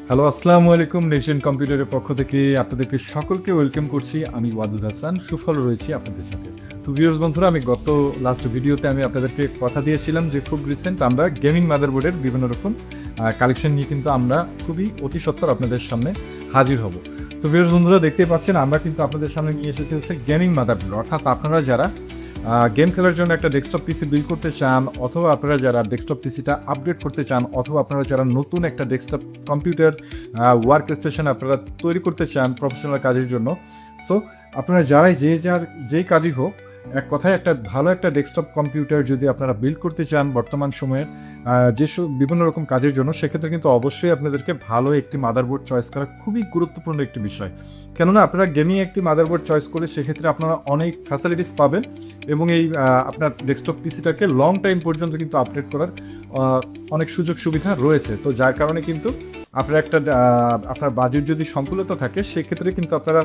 Hello, আসসালামু আলাইকুম। Nation কম্পিউটারের পক্ষ থেকে আপনাদেরকে সকলকে ওয়েলকাম করছি। আমি ওয়াদুদ হাসান, সুফল রয়েছি আপনাদের সাথে। তো ভিউয়ার্স বন্ধুরা, আমি লাস্ট ভিডিওতে আমি আপনাদেরকে কথা দিয়েছিলাম যে খুব রিসেন্ট আমরা গেমিং মাদারবোর্ডের বিভিন্ন রকম কালেকশন নিয়ে কিন্তু আমরা খুবই অতি সত্বর আপনাদের সামনে হাজির হব। তো ভিউয়ার্স বন্ধুরা, দেখতেই পাচ্ছেন আমরা কিন্তু আপনাদের সামনে নিয়ে এসেছি হচ্ছে গেমিং মাদারবোর্ড, অর্থাৎ আপনারা যারা গেম খেলার জন্য একটা ডেস্কটপ পিসি বিল্ড করতে চান, অথবা আপনারা যারা ডেস্কটপ পিসিটা আপগ্রেড করতে চান, অথবা আপনারা যারা নতুন একটা ডেস্কটপ কম্পিউটার ওয়ার্ক স্টেশন আপনারা তৈরি করতে চান প্রফেশনাল কাজের জন্য। সো আপনারা যারাই যেই কাজই হোক, এক কথায় একটা ভালো একটা ডেস্কটপ কম্পিউটার যদি আপনারা বিল্ড করতে চান বর্তমান সময়ের যেসব বিভিন্ন রকম কাজের জন্য, সেক্ষেত্রে কিন্তু অবশ্যই আপনাদেরকে ভালো একটি মাদারবোর্ড চয়েস করা খুবই গুরুত্বপূর্ণ একটি বিষয়। কেননা আপনারা গেমিং একটি মাদারবোর্ড চয়েস করলে সেক্ষেত্রে আপনারা অনেক ফ্যাসিলিটিস পাবেন এবং এই আপনার ডেস্কটপ পিসিটাকে লং টাইম পর্যন্ত কিন্তু আপডেট করার অনেক সুযোগ সুবিধা রয়েছে। তো যার কারণে কিন্তু আপনার বাজেট যদি সংকুলতা থাকে, সেক্ষেত্রে কিন্তু আপনারা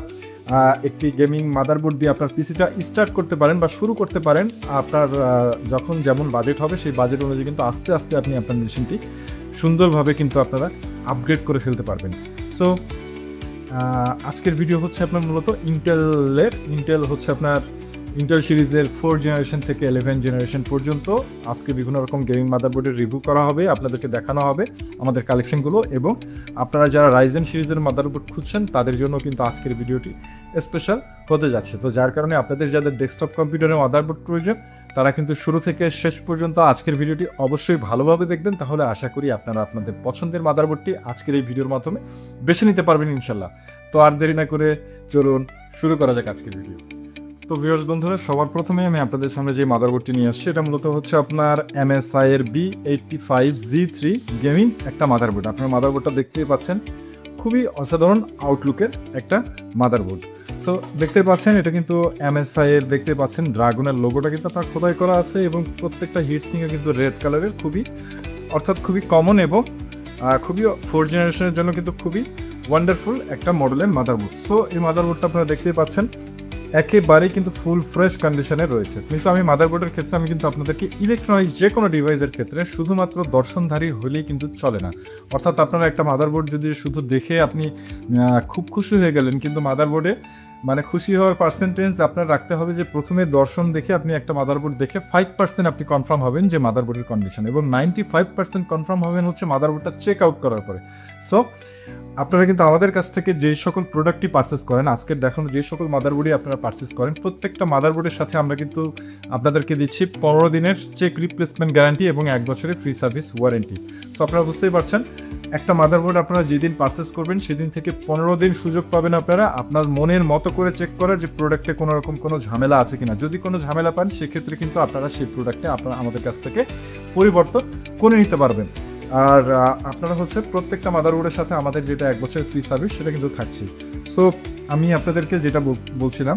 একটি গেমিং মাদারবোর্ড দিয়ে আপনার পিসিটা স্টার্ট করতে পারেন বা শুরু করতে পারেন। আপনার যখন যেমন বাজেট হবে সেই বাজেট অনুযায়ী কিন্তু আস্তে আস্তে আপনি আপনার মেশিনটি সুন্দরভাবে কিন্তু আপনারা আপগ্রেড করে ফেলতে পারবেন। সো আজকের ভিডিও হচ্ছে আপনার মূলত ইন্টেল হচ্ছে আপনার ইন্টেল সিরিজের 4 জেনারেশন থেকে 11 জেনারেশন পর্যন্ত আজকে বিভিন্ন রকম গেমিং মাদারবোর্ডের রিভিউ করা হবে, আপনাদেরকে দেখানো হবে আমাদের কালেকশনগুলো। এবং আপনারা যারা রাইজেন সিরিজের মাদারবোর্ড খুঁজছেন তাদের জন্য কিন্তু আজকের ভিডিওটি স্পেশাল হতে যাচ্ছে। তো যার কারণে আপনাদের যাদের ডেস্কটপ কম্পিউটারে মাদারবোর্ড প্রয়োজন, তারা কিন্তু শুরু থেকে শেষ পর্যন্ত আজকের ভিডিওটি অবশ্যই ভালোভাবে দেখবেন। তাহলে আশা করি আপনারা আপনাদের পছন্দের মাদারবোর্ডটি আজকের এই ভিডিওর মাধ্যমে বেছে নিতে পারবেন ইনশাল্লাহ। তো আর দেরি না করে চলুন শুরু করা যাক আজকের ভিডিও। তো ভিউয়ার্স বন্ধুরা, সবার প্রথমে আমি আপনাদের সামনে যে মাদারবোর্ডটি নিয়ে আসছি, এটা মূলত হচ্ছে আপনার MSI এর B85G3 গেমিং একটা মাদারবোর্ড। আপনার মাদারবোর্ডটা দেখতেই পাচ্ছেন, খুবই অসাধারণ আউটলুকের একটা মাদারবোর্ড। সো দেখতে পাচ্ছেন এটা কিন্তু MSI এর, দেখতে পাচ্ছেন ড্রাগনের লোগোটা কিন্তু আপনার খোদাই করা আছে এবং প্রত্যেকটা হিটসিংয়ে কিন্তু রেড কালারের, খুবই কমন এবং খুবই 4 জেনারেশনের জন্য কিন্তু খুবই ওয়ান্ডারফুল একটা মডেলের মাদারবোর্ড। সো এই মাদারবোর্ডটা আপনারা দেখতেই পাচ্ছেন একেবারেই কিন্তু ফুল ফ্রেশ কন্ডিশনে রয়েছে। কিন্তু আমি মাদারবোর্ডের ক্ষেত্রে আমি কিন্তু আপনাদেরকে ইলেকট্রনিক্স যে কোনো ডিভাইসের ক্ষেত্রে শুধুমাত্র দর্শনধারী হলেই কিন্তু চলে না। অর্থাৎ আপনারা একটা মাদারবোর্ড যদি শুধু দেখে আপনি খুব খুশি হয়ে গেলেন, কিন্তু মাদারবোর্ডে মানে খুশি হওয়ার পার্সেন্টেজ আপনার রাখতে হবে যে প্রথমে দর্শন দেখে আপনি একটা মাদারবোর্ড দেখে 5% আপনি কনফার্ম হবেন যে মাদারবোর্ডের কন্ডিশন, এবং 95% কনফার্ম হবেন হচ্ছে মাদারবোর্ডটা চেক আউট করার পরে। সো আপনারা কিন্তু আমাদের কাছ থেকে যে সকল প্রোডাক্টই পারচেস করেন, আজকের দেখানো যে সকল মাদারবোর্ডই আপনারা পারচেস করেন, প্রত্যেকটা মাদারবোর্ডের সাথে আমরা কিন্তু আপনাদেরকে দিচ্ছি 15 দিনের চেক রিপ্লেসমেন্ট গ্যারান্টি এবং 1 বছরের ফ্রি সার্ভিস ওয়ারেন্টি। সো আপনারা বুঝতেই পারছেন, একটা মাদারবোর্ড আপনারা যেদিন পারচেস করবেন সেদিন থেকে 15 দিন সুযোগ পাবেন আপনারা আপনার মনের মতো করে চেক করার যে প্রোডাক্টে কোনো রকম কোনো ঝামেলা আছে কিনা। যদি কোনো ঝামেলা পান, সেক্ষেত্রে কিন্তু আপনারা সেই প্রোডাক্টে আপনারা আমাদের কাছ থেকে পরিবর্তন করে নিতে পারবেন। আর আপনারা হচ্ছে প্রত্যেকটা মাদারবোর্ডের সাথে আমাদের যেটা 1 বছরের ফ্রি সার্ভিস সেটা কিন্তু থাকছে। সো আমি আপনাদেরকে যেটা বলছিলাম,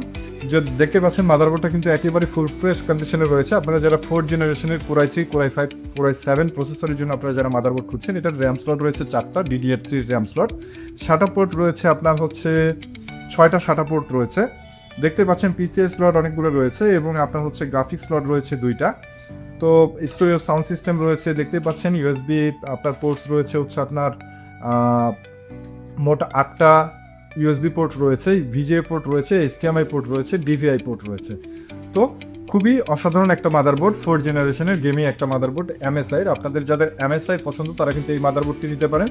যে দেখতে পাচ্ছেন মাদারবোর্ডটা কিন্তু একেবারে ফুল ফ্রেশ কন্ডিশনে রয়েছে। আপনারা যারা 4 জেনারেশনের Core i3, Core i5, Core i7 প্রসেসরের জন্য আপনারা যারা মাদারবোর্ড খুঁজছেন, এটার র্যাম স্লট রয়েছে 4টা, DDR3 RAM slot, SATA port রয়েছে আপনার হচ্ছে 6টা SATA পোর্ট রয়েছে। দেখতে পাচ্ছেন PCI স্লট অনেকগুলো রয়েছে এবং আপনার হচ্ছে গ্রাফিক্স স্লট রয়েছে 2টা। তো স্টোরিও সাউন্ড সিস্টেম রয়েছে, দেখতে পাচ্ছেন USB আপনার পোর্টস রয়েছে হচ্ছে আপনার মোট 8টা USB পোর্ট রয়েছে, VGA পোর্ট রয়েছে, HDMI পোর্ট রয়েছে, DVI পোর্ট রয়েছে। তো খুবই অসাধারণ একটা মাদারবোর্ড, 4 জেনারেশনের গেমিং একটা মাদারবোর্ড MSI এর। আপনাদের যাদের MSI পছন্দ তারা কিন্তু এই মাদারবোর্ডটি নিতে পারেন।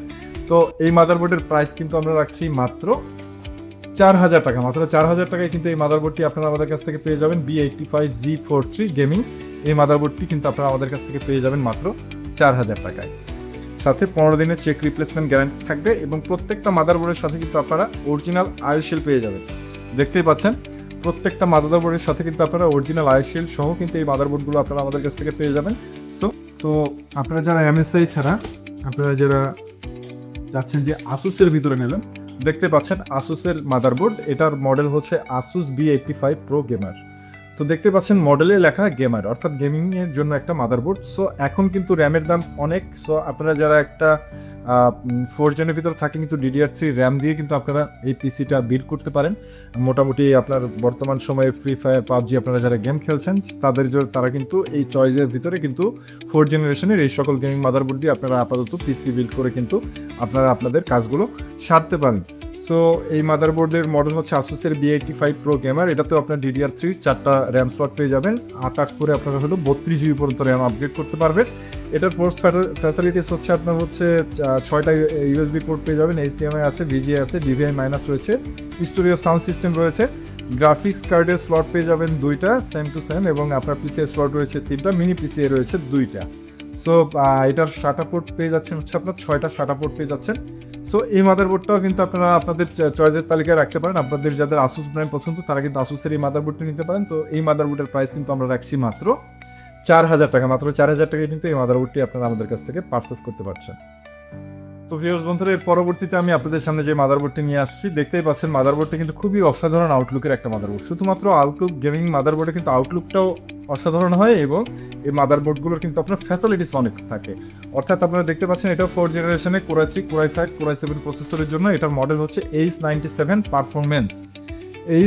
তো এই মাদারবোর্ডের প্রাইস কিন্তু আমরা রাখছি মাত্র 4000 টাকা। মাত্র 4000 টাকায় কিন্তু এই মাদারবোর্ডটি আপনারা আমাদের কাছ থেকে পেয়ে যাবেন। B85G43 গেমিং এই মাদারবোর্ডটি কিন্তু আপনারা আমাদের কাছ থেকে পেয়ে যাবেন মাত্র 4000 টাকায়। সাথে 15 দিনের চেক রিপ্লেসমেন্ট গ্যারান্টি থাকবে এবং প্রত্যেকটা মাদারবোর্ডের সাথে কিন্তু আপনারা অরিজিনাল আইওশিল পেয়ে যাবেন। দেখতেই পাচ্ছেন প্রত্যেকটা মাদারবোর্ডের সাথে কিন্তু আপনারা অরিজিনাল আইওশিল সহ কিন্তু এই মাদারবোর্ডগুলো আপনারা আমাদের কাছ থেকে পেয়ে যাবেন। সো তো আপনারা যারা MSI ছাড়া আপনারা যারা যাচ্ছেন যে আসুসের ভিতরে নেবেন, দেখতে পাচ্ছেন আসুসের মাদারবোর্ড, এটার মডেল হচ্ছে আসুস B85 Pro Gamer। তো দেখতে পাচ্ছেন মডেলে লেখা গেমার, অর্থাৎ গেমিংয়ের জন্য একটা মাদারবোর্ড। সো এখন কিন্তু র্যামের দাম অনেক। সো আপনারা যারা একটা 4 জেনের ভিতরে থাকে কিন্তু DDR3 র্যাম দিয়ে কিন্তু আপনারা এই পিসিটা বিল্ড করতে পারেন। মোটামুটি আপনার বর্তমান সময়ে ফ্রি ফায়ার, পাবজি আপনারা যারা গেম খেলছেন তারা কিন্তু এই চয়েসের ভিতরে কিন্তু 4 জেনারেশনের এই সকল গেমিং মাদারবোর্ড দিয়ে আপনারা আপাতত পিসি বিল্ড করে কিন্তু আপনারা আপনাদের কাজগুলো সারতে পারেন। সো এই মাদারবোর্ডের মডেল হচ্ছে আসুসের B85 Pro Gamer। এটাতেও আপনার DDR3 4টা র্যাম স্লট পেয়ে যাবেন। 8 করে আপনারা হলো 32 GB পর্যন্ত র্যাম আপগ্রেড করতে পারবেন। এটার ফোর্স ফ্যাসিলিটিস হচ্ছে আপনার হচ্ছে 6টা USB পোর্ট পেয়ে যাবেন, HDMI আছে, VGA আছে, DVI মাইনাস রয়েছে, স্টুডিও সাউন্ড সিস্টেম রয়েছে, গ্রাফিক্স কার্ডের স্লট পেয়ে যাবেন 2টা সেম টু সেম, এবং আপনার পিসিএ স্লট রয়েছে 3টা, মিনি পিসিএ রয়েছে 2টা। সো এটার SATA পোর্ট পেয়ে যাচ্ছেন হচ্ছে আপনার 6টা SATA পোর্ট পেয়ে যাচ্ছেন। সো এই মাদারবোর্ডটাও কিন্তু আপনারা আপনাদের চয়েসের তালিকায় রাখতে পারেন। আপনাদের যাদের আসুস ব্র্যান্ড পছন্দ তারা কিন্তু আসুসের এই মাদারবোর্ডটা নিতে পারেন। তো এই মাদারবোর্ডের প্রাইস কিন্তু আমরা রাখছি মাত্র 4,000 টাকা। মাত্র 4,000 টাকায় কিন্তু এই মাদারবোর্ডটি আপনারা আমাদের কাছ থেকে পারচেস করতে পারছেন। তো ভিউয়ার্স বন্ধুরা, এর পরবর্তীতে আমি আপনাদের সামনে যে মাদারবোর্ডটি নিয়ে আসছি, দেখতেই পাচ্ছেন মাদারবোর্ডটি কিন্তু খুবই অসাধারণ আউটলুকের একটা মাদারবোর্ড। শুধুমাত্র আউটলুক গেমিং মাদারবোর্ডে কিন্তু আউটলুকটাও অসাধারণ হয়, এবং এই মাদারবোর্ডগুলোর কিন্তু আপনার ফ্যাসিলিটিস অনেক থাকে। অর্থাৎ আপনারা দেখতে পাচ্ছেন এটা 4 জেনারেশনে Core i3, Core i5, Core i7 প্রসেসরের জন্য। এটার মডেল হচ্ছে H97 পারফরমেন্স।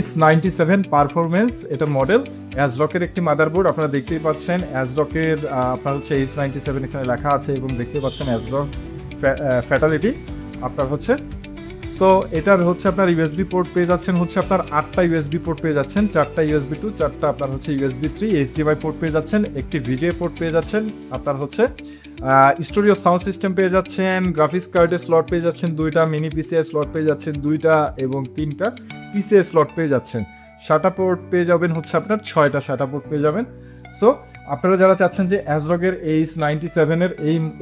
H97 পারফরমেন্স এটা মডেল। অ্যাজরকের একটি মাদারবোর্ড আপনারা দেখতেই পাচ্ছেন। অ্যাজরকের আপনার হচ্ছে H97 এখানে লেখা আছে, এবং দেখতে পাচ্ছেন অ্যাজরক ফ্যাটালিটি আপনার হচ্ছে। সো এটার হচ্ছে আপনার USB পোর্ট পেয়ে যাচ্ছেন হচ্ছে আপনার 8টা USB পোর্ট পেয়ে যাচ্ছেন, 4টা USB 2, 4টা আপনার হচ্ছে USB 3, HDMI পোর্ট পেয়ে যাচ্ছেন, একটি VGA পোর্ট পেয়ে যাচ্ছেন, আপনার হচ্ছে স্টুডিও সাউন্ড সিস্টেম পেয়ে যাচ্ছেন, গ্রাফিক্স কার্ডের স্লট পেয়ে যাচ্ছেন 2টা, মিনি PCI স্লট পেয়ে যাচ্ছেন 2টা, এবং 3টা PCI স্লট পেয়ে যাচ্ছেন। SATA পোর্ট পেয়ে যাবেন হচ্ছে আপনার 6টা SATA পোর্ট পেয়ে যাবেন। সো আপনারা যারা চাচ্ছেন যে অ্যাজরকের H97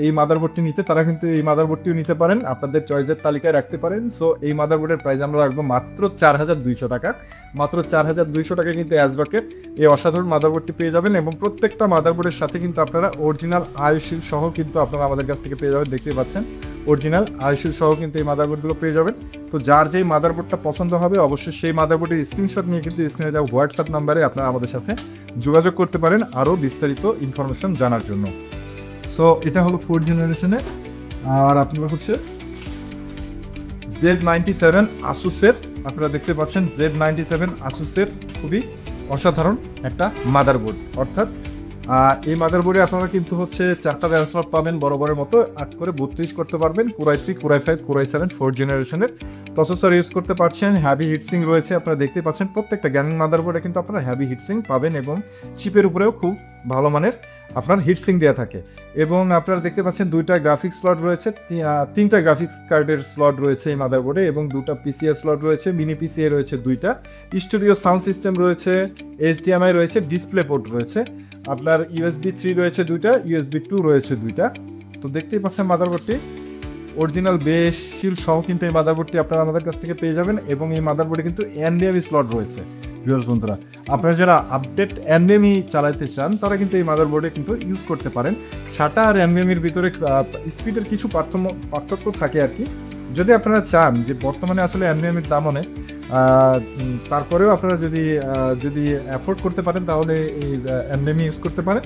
এই মাদারবোর্ডটি নিতে, তারা কিন্তু এই মাদারবোর্ডটিও নিতে পারেন, আপনাদের চয়েসের তালিকায় রাখতে পারেন। সো এই মাদারবোর্ডের প্রাইস আমরা রাখবো মাত্র 4,200 টাকা। মাত্র 4,200 টাকা কিন্তু অ্যাজরকের এই অসাধারণ মাদারবোর্ডটি পেয়ে যাবেন, এবং প্রত্যেকটা মাদারবোর্ডের সাথে কিন্তু আপনারা অরিজিনাল আয়ুশিল সহ কিন্তু আপনারা আমাদের কাছ থেকে পেয়ে যাবেন। দেখতেই পাচ্ছেন অরিজিনাল আয়ুশিল সহ কিন্তু এই মাদারবোর্ডগুলো পেয়ে যাবেন। তো যার যেই মাদারবোর্ডটা পছন্দ হবে অবশ্যই সেই মাদারবোর্ডের স্ক্রিনশট নিয়ে কিন্তু স্ক্রিনে দেওয়া হোয়াটসঅ্যাপ নাম্বারে আপনারা আমাদের সাথে যোগাযোগ করতে পারেন আরও বিস্তারিত ইনফরমেশন জানার জন্য। সো এটা হলো 4 জেনারেশনে। আর আপনারা হচ্ছে Z97 আসুসের, আপনারা দেখতে পাচ্ছেন Z97 আসুসের খুবই অসাধারণ একটা মাদারবোর্ড। অর্থাৎ এই মাদারবোর্ডে আপনারা কিন্তু হচ্ছে 4টা র্যাম স্লট পাবেন বরাবরের মতো, 8 করে 32 করতে পারবেন। Core i3, Core i5, Core i7 4 জেনারেশনের প্রসেসর ইউজ করতে পারছেন। হ্যাভি হিটসিং রয়েছে, আপনারা দেখতে পাচ্ছেন প্রত্যেকটা গেমিং মাদারবোর্ডে কিন্তু আপনারা হ্যাভি হিটসিং পাবেন, এবং চিপের উপরেও খুব ভালো মানের আপনার হিটসিং দেওয়া থাকে। এবং আপনারা দেখতে পাচ্ছেন 2টা গ্রাফিক্স স্লট রয়েছে, 3টা গ্রাফিক্স কার্ডের স্লট রয়েছে এই মাদারবোর্ডে, এবং 2টা PCI স্লট রয়েছে, মিনি PCI রয়েছে 2টা, স্টুডিও সাউন্ড সিস্টেম রয়েছে, HDMI রয়েছে, ডিসপ্লে পোর্ট রয়েছে, আপনার USB 3 রয়েছে 2টা, USB 2 রয়েছে 2টা। তো দেখতেই পাচ্ছেন মাদারবোর্ডটি অরিজিনাল বেস শিল সহ কিন্তু এই মাদারবোর্ডটি আপনারা আমাদের কাছ থেকে পেয়ে যাবেন, এবং এই মাদারবোর্ডে কিন্তু NVMe স্লট রয়েছে। ভিউয়ার্স বন্ধুরা, আপনারা যারা আপডেট NVMe চালাতে চান তারা কিন্তু এই মাদারবোর্ডে কিন্তু ইউজ করতে পারেন। SATA আর NVMeর ভিতরে স্পিডের কিছু পার্থক্য থাকে আর কি। যদি আপনারা চান যে বর্তমানে আসলে NVMeর দাম অনেক, তারপরেও আপনারা যদি অ্যাফোর্ড করতে পারেন তাহলে এই NVMe ইউজ করতে পারেন।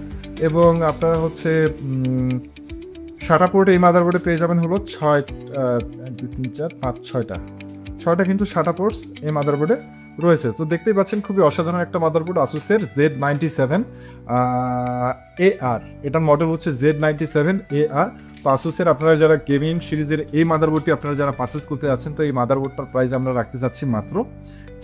এবং আপনারা হচ্ছে SATA পোর্ট এই মাদারবোর্ডে পেয়ে যাবেন হলো 1 2 3 4 5 6টা কিন্তু SATA পোর্টস এই মাদারবোর্ডে রয়েছে। তো দেখতেই পাচ্ছেন খুবই অসাধারণ একটা মাদারবোর্ড আসুসের Z97 AR। এটার মডেল হচ্ছে Z97 AR। তো আসুসের আপনারা যারা গেমিং সিরিজের এই মাদারবোর্ডটি আপনারা যারা পারচেস করতে যাচ্ছেন, তো এই মাদারবোর্ডটার প্রাইস আমরা রাখতে চাচ্ছি মাত্র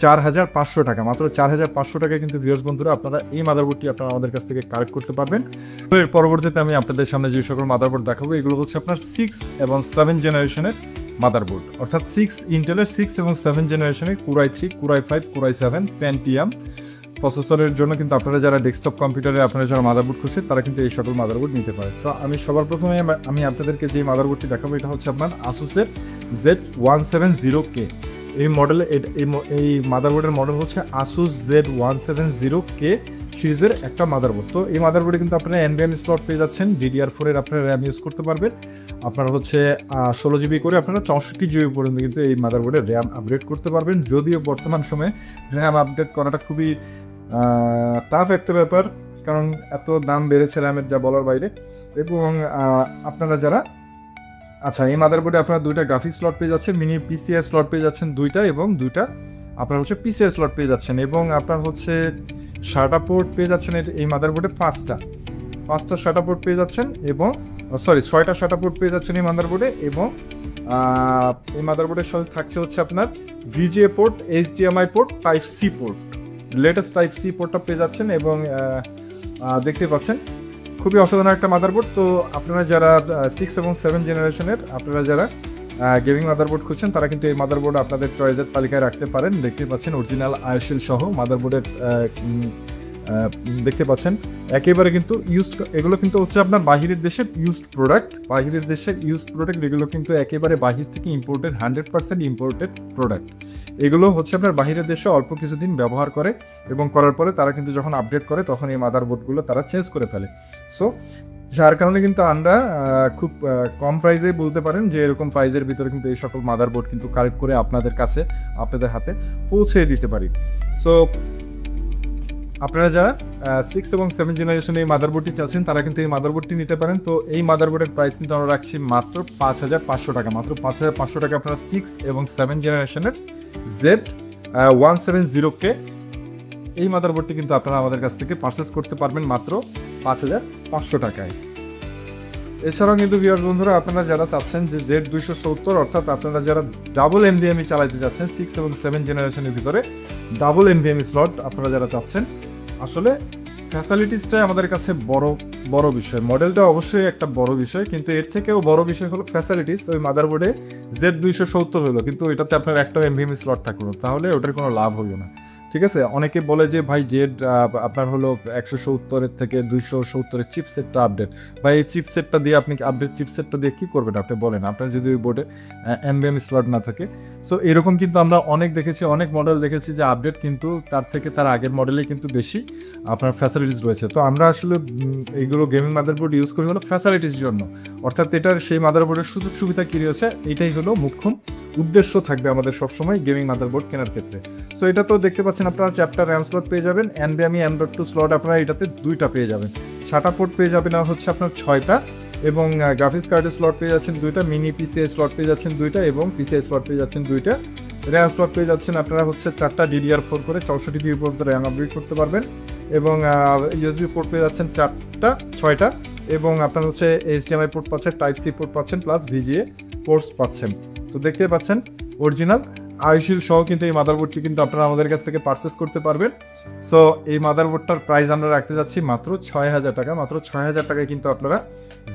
4,500 টাকা। মাত্র 4,500 টাকায় কিন্তু ভিউয়ার্স বন্ধুরা আপনারা এই মাদারবোর্ডটি আপনারা আমাদের কাছ থেকে কালেক্ট করতে পারবেন। তো এর পরবর্তীতে আমি আপনাদের সামনে যে সকল মাদারবোর্ড দেখাবো এগুলো হচ্ছে আপনার 6 এবং 7 জেনারেশনের মাদারবোর্ড। অর্থাৎ ইন্টেলের 6 এবং 7 জেনারেশনের Core i3, Core i5, Core i7 Pentium প্রসেসরের জন্য কিন্তু আপনারা যারা ডেস্কটপ কম্পিউটারে আপনারা যারা মাদারবোর্ড খুঁজছেন তারা কিন্তু এই সকল মাদারবোর্ড নিতে পারে। তো আমি সবার প্রথমে আমি আপনাদেরকে যে মাদারবোর্ডটি দেখাবো এটা হচ্ছে আপনার আসুসের Z170K। এই মডেলে এই মাদারবোর্ডের মডেল হচ্ছে আসুস Z170K সিরিজের একটা মাদারবোর্ড। তো এই মাদারবোর্ডে কিন্তু আপনারা NVMe স্লট পেয়ে যাচ্ছেন, DDR4 এর আপনারা র্যাম ইউজ করতে পারবেন। আপনারা হচ্ছে 16 GB করে আপনারা 64 GB পর্যন্ত কিন্তু এই মাদারবোর্ডে র্যাম আপগ্রেড করতে পারবেন। যদিও বর্তমান সময়ে র্যাম আপগ্রেড করাটা খুবই টাফ একটা ব্যাপার, কারণ এত দাম বেড়েছে র্যামের যা বলার বাইরে। এবং আপনারা যারা আচ্ছা, এই মাদারবোর্ডে আপনারা দুইটা গ্রাফিক্স স্লট পেয়ে যাচ্ছেন, মিনি পিসিআই স্লট পেয়ে যাচ্ছেন দুইটা, এবং দুইটা আপনার হচ্ছে পিসিআই স্লট পেয়ে যাচ্ছেন, এবং আপনার হচ্ছে শাটা পোর্ট পেয়ে যাচ্ছেন এই মাদারবোর্ডে পাঁচটা শাটা পোর্ট পেয়ে যাচ্ছেন, এবং ছয়টা শাটা পোর্ট পেয়ে যাচ্ছেন এই মাদারবোর্ডে। এবং এই মাদারবোর্ডের সাথে থাকছে হচ্ছে আপনার VGA port, HDMI port, type C port, latest type C পোর্টটা পেয়ে যাচ্ছেন। এবং দেখতে পাচ্ছেন খুবই অসাধারণ একটা মাদারবোর্ড। তো আপনারা যারা 6 এবং 7 জেনারেশনের আপনারা যারা গেমিং মাদারবোর্ড খুঁজছেন, তারা কিন্তু এই মাদারবোর্ড আপনাদের চয়েসের তালিকায় রাখতে পারেন। দেখতে পাচ্ছেন অরিজিনাল আইএসএল সহ মাদারবোর্ডের দেখতে পাচ্ছেন একেবারে কিন্তু ইউজড, এগুলো কিন্তু হচ্ছে আপনার বাহিরের দেশের ইউজড প্রোডাক্ট, এগুলো কিন্তু একেবারে বাহির থেকে ইম্পোর্টেড, 100% ইম্পোর্টেড প্রোডাক্ট। এগুলো হচ্ছে আপনার বাহিরের দেশে অল্প কিছুদিন ব্যবহার করে, এবং করার পরে তারা কিন্তু যখন আপডেট করে তখন এই মাদারবোর্ডগুলো তারা চেঞ্জ করে ফেলে। সো যার কারণে কিন্তু আমরা খুব কম প্রাইসে বলতে পারেন যে এরকম প্রাইসের ভিতরে কিন্তু এই সকল মাদারবোর্ড কিন্তু কালেক্ট করে আপনাদের কাছে, আপনাদের হাতে পৌঁছে দিতে পারি। সো আপনারা যারা 6 এবং 7 জেনারেশনে এই মাদারবোর্ডটি চাচ্ছেন, তারা কিন্তু এই মাদারবোর্ডটি নিতে পারেন। তো এই মাদারবোর্ডের প্রাইস কিন্তু আমরা রাখছি মাত্র 5,500 টাকা। মাত্র 5,500 টাকা আপনারা 6 এবং 7 জেনারেশনের Z170K এই মাদারবোর্ডটি কিন্তু আপনারা আমাদের কাছ থেকে পারচেস করতে পারবেন মাত্র 5,500 টাকায়। এছাড়াও কিন্তু ভিউয়ার্স বন্ধুরা, আপনারা যারা চাচ্ছেন যে Z270, অর্থাৎ আপনারা যারা ডাবল এনভিএমই চালাতে চাচ্ছেন 6 এবং 7 জেনারেশনের ভিতরে ডাবল এনভিএমই স্লট আপনারা যারা চাচ্ছেন, আসলে ফ্যাসিলিটিসটাই আমাদের কাছে বড় বিষয়। মডেলটা অবশ্যই একটা বড় বিষয়, কিন্তু এর থেকেও বড় বিষয় হলো ফ্যাসিলিটিস। ওই মাদারবোর্ডে Z270 হলো, কিন্তু এটাতে আপনার একটা এনভিএমই স্লট থাকলো, তাহলে ওটার কোনো লাভ হলো না। ঠিক আছে, অনেকে বলে যে ভাই জেড আপনার হলো 170 থেকে 270 চিপসেটটা আপডেট, ভাই এই চিপসেটটা দিয়ে আপনি আপডেট চিপসেটটা দিয়ে কী করবেন আপনি বলেন, আপনার যদি ওই বোর্ডে এনভিএম স্লট না থাকে। সো এরকম কিন্তু আমরা অনেক দেখেছি, অনেক মডেল দেখেছি যে আপডেট কিন্তু তার আগের মডেলেই কিন্তু বেশি আপনার ফ্যাসিলিটিস রয়েছে। তো আমরা আসলে এইগুলো গেমিং মাদারবোর্ড ইউজ করি হলো ফ্যাসিলিটির জন্য, অর্থাৎ এটার সেই মাদারবোর্ডের সুযোগ সুবিধা কী রয়েছে, এটাই হলো মুখ্য উদ্দেশ্য থাকবে আমাদের সবসময় গেমিং মাদারবোর্ড কেনার ক্ষেত্রে। সো এটা তো দেখতে পাচ্ছেন আপনারা চ্যাপ্টার র্যাম স্লট পেয়ে যাবেন, এনভিএমই M.2 স্লট আপনারা এটাতে 2টা পেয়ে যাবেন, শাটা পোর্ট পেয়ে যাবেন হচ্ছে আপনার 6টা, এবং গ্রাফিক্স কার্ডের স্লট পেয়ে যাচ্ছেন 2টা, মিনি পিসিআই স্লট পেয়ে যাচ্ছেন 2টা, এবং পিসিআই স্লট পেয়ে যাচ্ছেন 2টা, র্যাম স্লট পেয়ে যাচ্ছেন আপনারা হচ্ছে 4টা, DDR4 করে 64 GB পর্যন্ত র্যাম আপগ্রেড করতে পারবেন, এবং USB পোর্ট পেয়ে যাচ্ছেন 6টা, এবং আপনার হচ্ছে HDMI পোর্ট পাচ্ছেন, টাইপ সি পোর্ট পাচ্ছেন, প্লাস VGA পোর্টস পাচ্ছেন। তো দেখতে পাচ্ছেন অরিজিনাল আইশিল সহ কিন্তু এই মাদারবোর্ডটি কিন্তু আপনারা আমাদের কাছ থেকে পারচেস করতে পারবেন। সো এই মাদারবোর্ডটার প্রাইস আমরা রাখতে যাচ্ছি মাত্র 6,000 টাকা। মাত্র 6,000 টাকায় কিন্তু আপনারা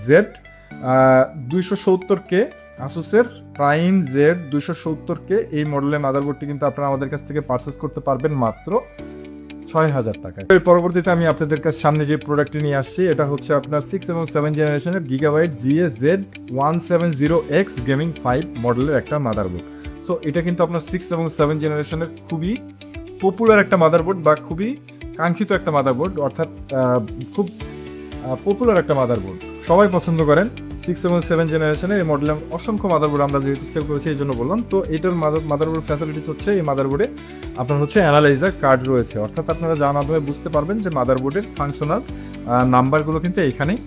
Z270K আসুসের প্রাইম Z270K এই মডেলের মাদারবোর্ডটি কিন্তু আপনারা আমাদের কাছ থেকে পারচেস করতে পারবেন মাত্র 6,000 টাকায়। এর পরবর্তীতে আমি আপনাদের কাছে সামনে যে প্রোডাক্টটি নিয়ে আসছি, এটা হচ্ছে আপনার 6 এবং 7 জেনারেশনের গিগাবাইট GA Z170X গেমিং 5 মডেলের একটা মাদারবোর্ড। সো এটা কিন্তু আপনার 6 এবং 7 জেনারেশনের খুবই পপুলার একটা মাদারবোর্ড, বা খুবই কাঙ্ক্ষিত একটা মাদারবোর্ড, অর্থাৎ খুব পপুলার একটা মাদারবোর্ড, সবাই পছন্দ করেন 6 এবং 7 জেনারেশনের এই মডেলের অসংখ্য মাদারবোর্ড আমরা যেহেতু সেল করেছি এই জন্য বললাম। তো এটার মাদারবোর্ড ফ্যাসিলিটিস হচ্ছে এই মাদারবোর্ডে আপনার হচ্ছে অ্যানালাইজার কার্ড রয়েছে, অর্থাৎ আপনারা যার মাধ্যমে বুঝতে পারবেন যে মাদারবোর্ডের ফাংশনাল নাম্বারগুলো কিন্তু এইখানেই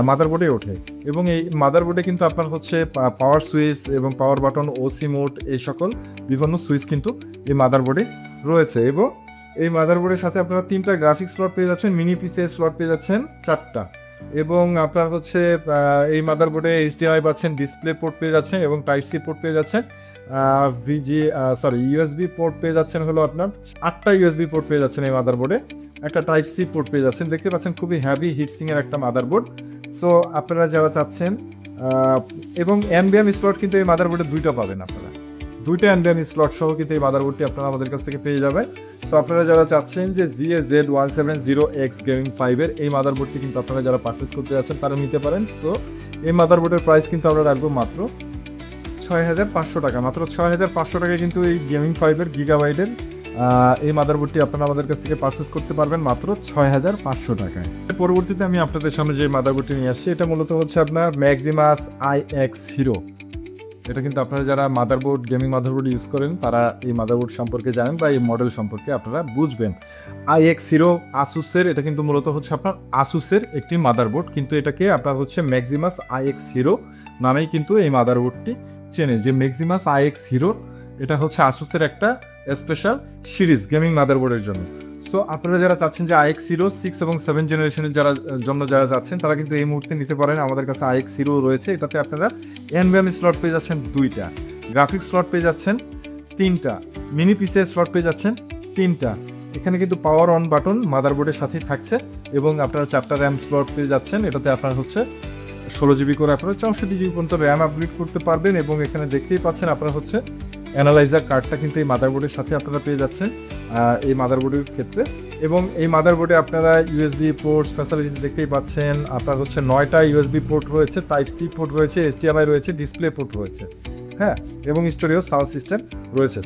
মাদারবোর্ডে ওঠে, এবং এই মাদারবোর্ডে কিন্তু আপনার হচ্ছে পাওয়ার সুইচ এবং পাওয়ার বাটন, ওসি মোড, এই সকল বিভিন্ন সুইচ কিন্তু এই মাদারবোর্ডে রয়েছে। এবং এই মাদারবোর্ডের সাথে আপনারা 3টা গ্রাফিক্স স্লট পেয়ে যাচ্ছেন, মিনি পিসিআই স্লট পেয়ে যাচ্ছেন 4টা, এবং আপনার হচ্ছে এই মাদারবোর্ডে HDMI পাচ্ছেন, ডিসপ্লে পোর্ট পেয়ে যাচ্ছেন, এবং টাইপ সি পোর্ট পেয়ে যাচ্ছেন, USB পোর্ট পেয়ে যাচ্ছেন হলো আপনার 8টা USB পোর্ট পেয়ে যাচ্ছেন এই মাদারবোর্ডে, একটা টাইপ সি পোর্ট পেয়ে যাচ্ছেন। দেখতে পাচ্ছেন খুবই হ্যাভি হিটসিং এর একটা মাদারবোর্ড। সো আপনারা যারা চাচ্ছেন, এবং NVMe স্লট কিন্তু এই মাদারবোর্ডে 2টা পাবেন, আপনারা 2টা NVMe স্লট সহ কিন্তু এই মাদারবোর্ডটি আপনারা আমাদের কাছ থেকে পেয়ে যাবেন। সো আপনারা যারা চাচ্ছেন যে GA Z170X গেমিং 5 এর এই মাদারবোর্ডটি কিন্তু আপনারা যারা পারচেস করতে যাচ্ছেন তারা নিতে পারেন। তো এই মাদারবোর্ডের প্রাইস কিন্তু আমরা রাখবো মাত্র 6,500 টাকা। মাত্র 6,500 টাকায় কিন্তু এই গেমিং 5 এর গিগাবাইটের এই মাদারবোর্ডটি আপনারা আমাদের কাছ থেকে পারচেস করতে পারবেন মাত্র 6,500 টাকায়। পরবর্তীতে আমি আপনাদের সামনে যে মাদারবোর্ডটি নিয়ে আসছি, এটা মূলত হচ্ছে আপনার ম্যাক্সিমাস IX হিরো। এটা কিন্তু আপনারা যারা মাদারবোর্ড গেমিং মাদারবোর্ড ইউজ করেন তারা এই মাদারবোর্ড সম্পর্কে জানেন বা এই মডেল সম্পর্কে আপনারা বুঝবেন। i/X0 আসুসের, এটা কিন্তু মূলত হচ্ছে আপনার আসুসের একটি মাদারবোর্ড, কিন্তু এটাকে আপনার হচ্ছে ম্যাক্সিমাস i/X0 নামেই কিন্তু এই মাদারবোর্ডটি চেনে, যে ম্যাক্সিমাস i/X0 এটা হচ্ছে আসুসের একটা স্পেশাল সিরিজ গেমিং মাদারবোর্ডের জন্য। সো আপনারা যারা চাচ্ছেন যে i/X0 6 এবং 7 জেনারেশনের যারা যাচ্ছেন তারা কিন্তু এই মুহূর্তে নিতে পারেন। আমাদের কাছে i/X0 রয়েছে, এটাতে আপনারা NVMe স্লট পেয়ে যাচ্ছেন 2টা, গ্রাফিক্স স্লট পেয়ে যাচ্ছেন 3টা, মিনি PCI স্লট পেয়ে যাচ্ছেন 3টা। এখানে কিন্তু পাওয়ার অন বাটন মাদারবোর্ডের সাথেই থাকছে এবং আপনারা 4টা র্যাম স্লট পেয়ে যাচ্ছেন। এটাতে আপনার হচ্ছে 16GB করে আপনারা 64GB পর্যন্ত র্যাম আপগ্রেড করতে পারবেন এবং এখানে দেখতেই পাচ্ছেন আপনারা হচ্ছে অ্যানালাইজার কার্ডটা কিন্তু এই মাদারবোর্ডের সাথে আপনারা পেয়ে যাচ্ছেন এই মাদারবোর্ডের ক্ষেত্রে। এবং এই মাদারবোর্ডে আপনারা USB পোর্টস ফ্যাসিলিটিস দেখতেই পাচ্ছেন। আপনার হচ্ছে 9টা USB পোর্ট রয়েছে, Type-C পোর্ট রয়েছে, HDMI রয়েছে, ডিসপ্লে পোর্ট রয়েছে, হ্যাঁ, এবং স্টোরিও সাউন্ড সিস্টেম রয়েছে।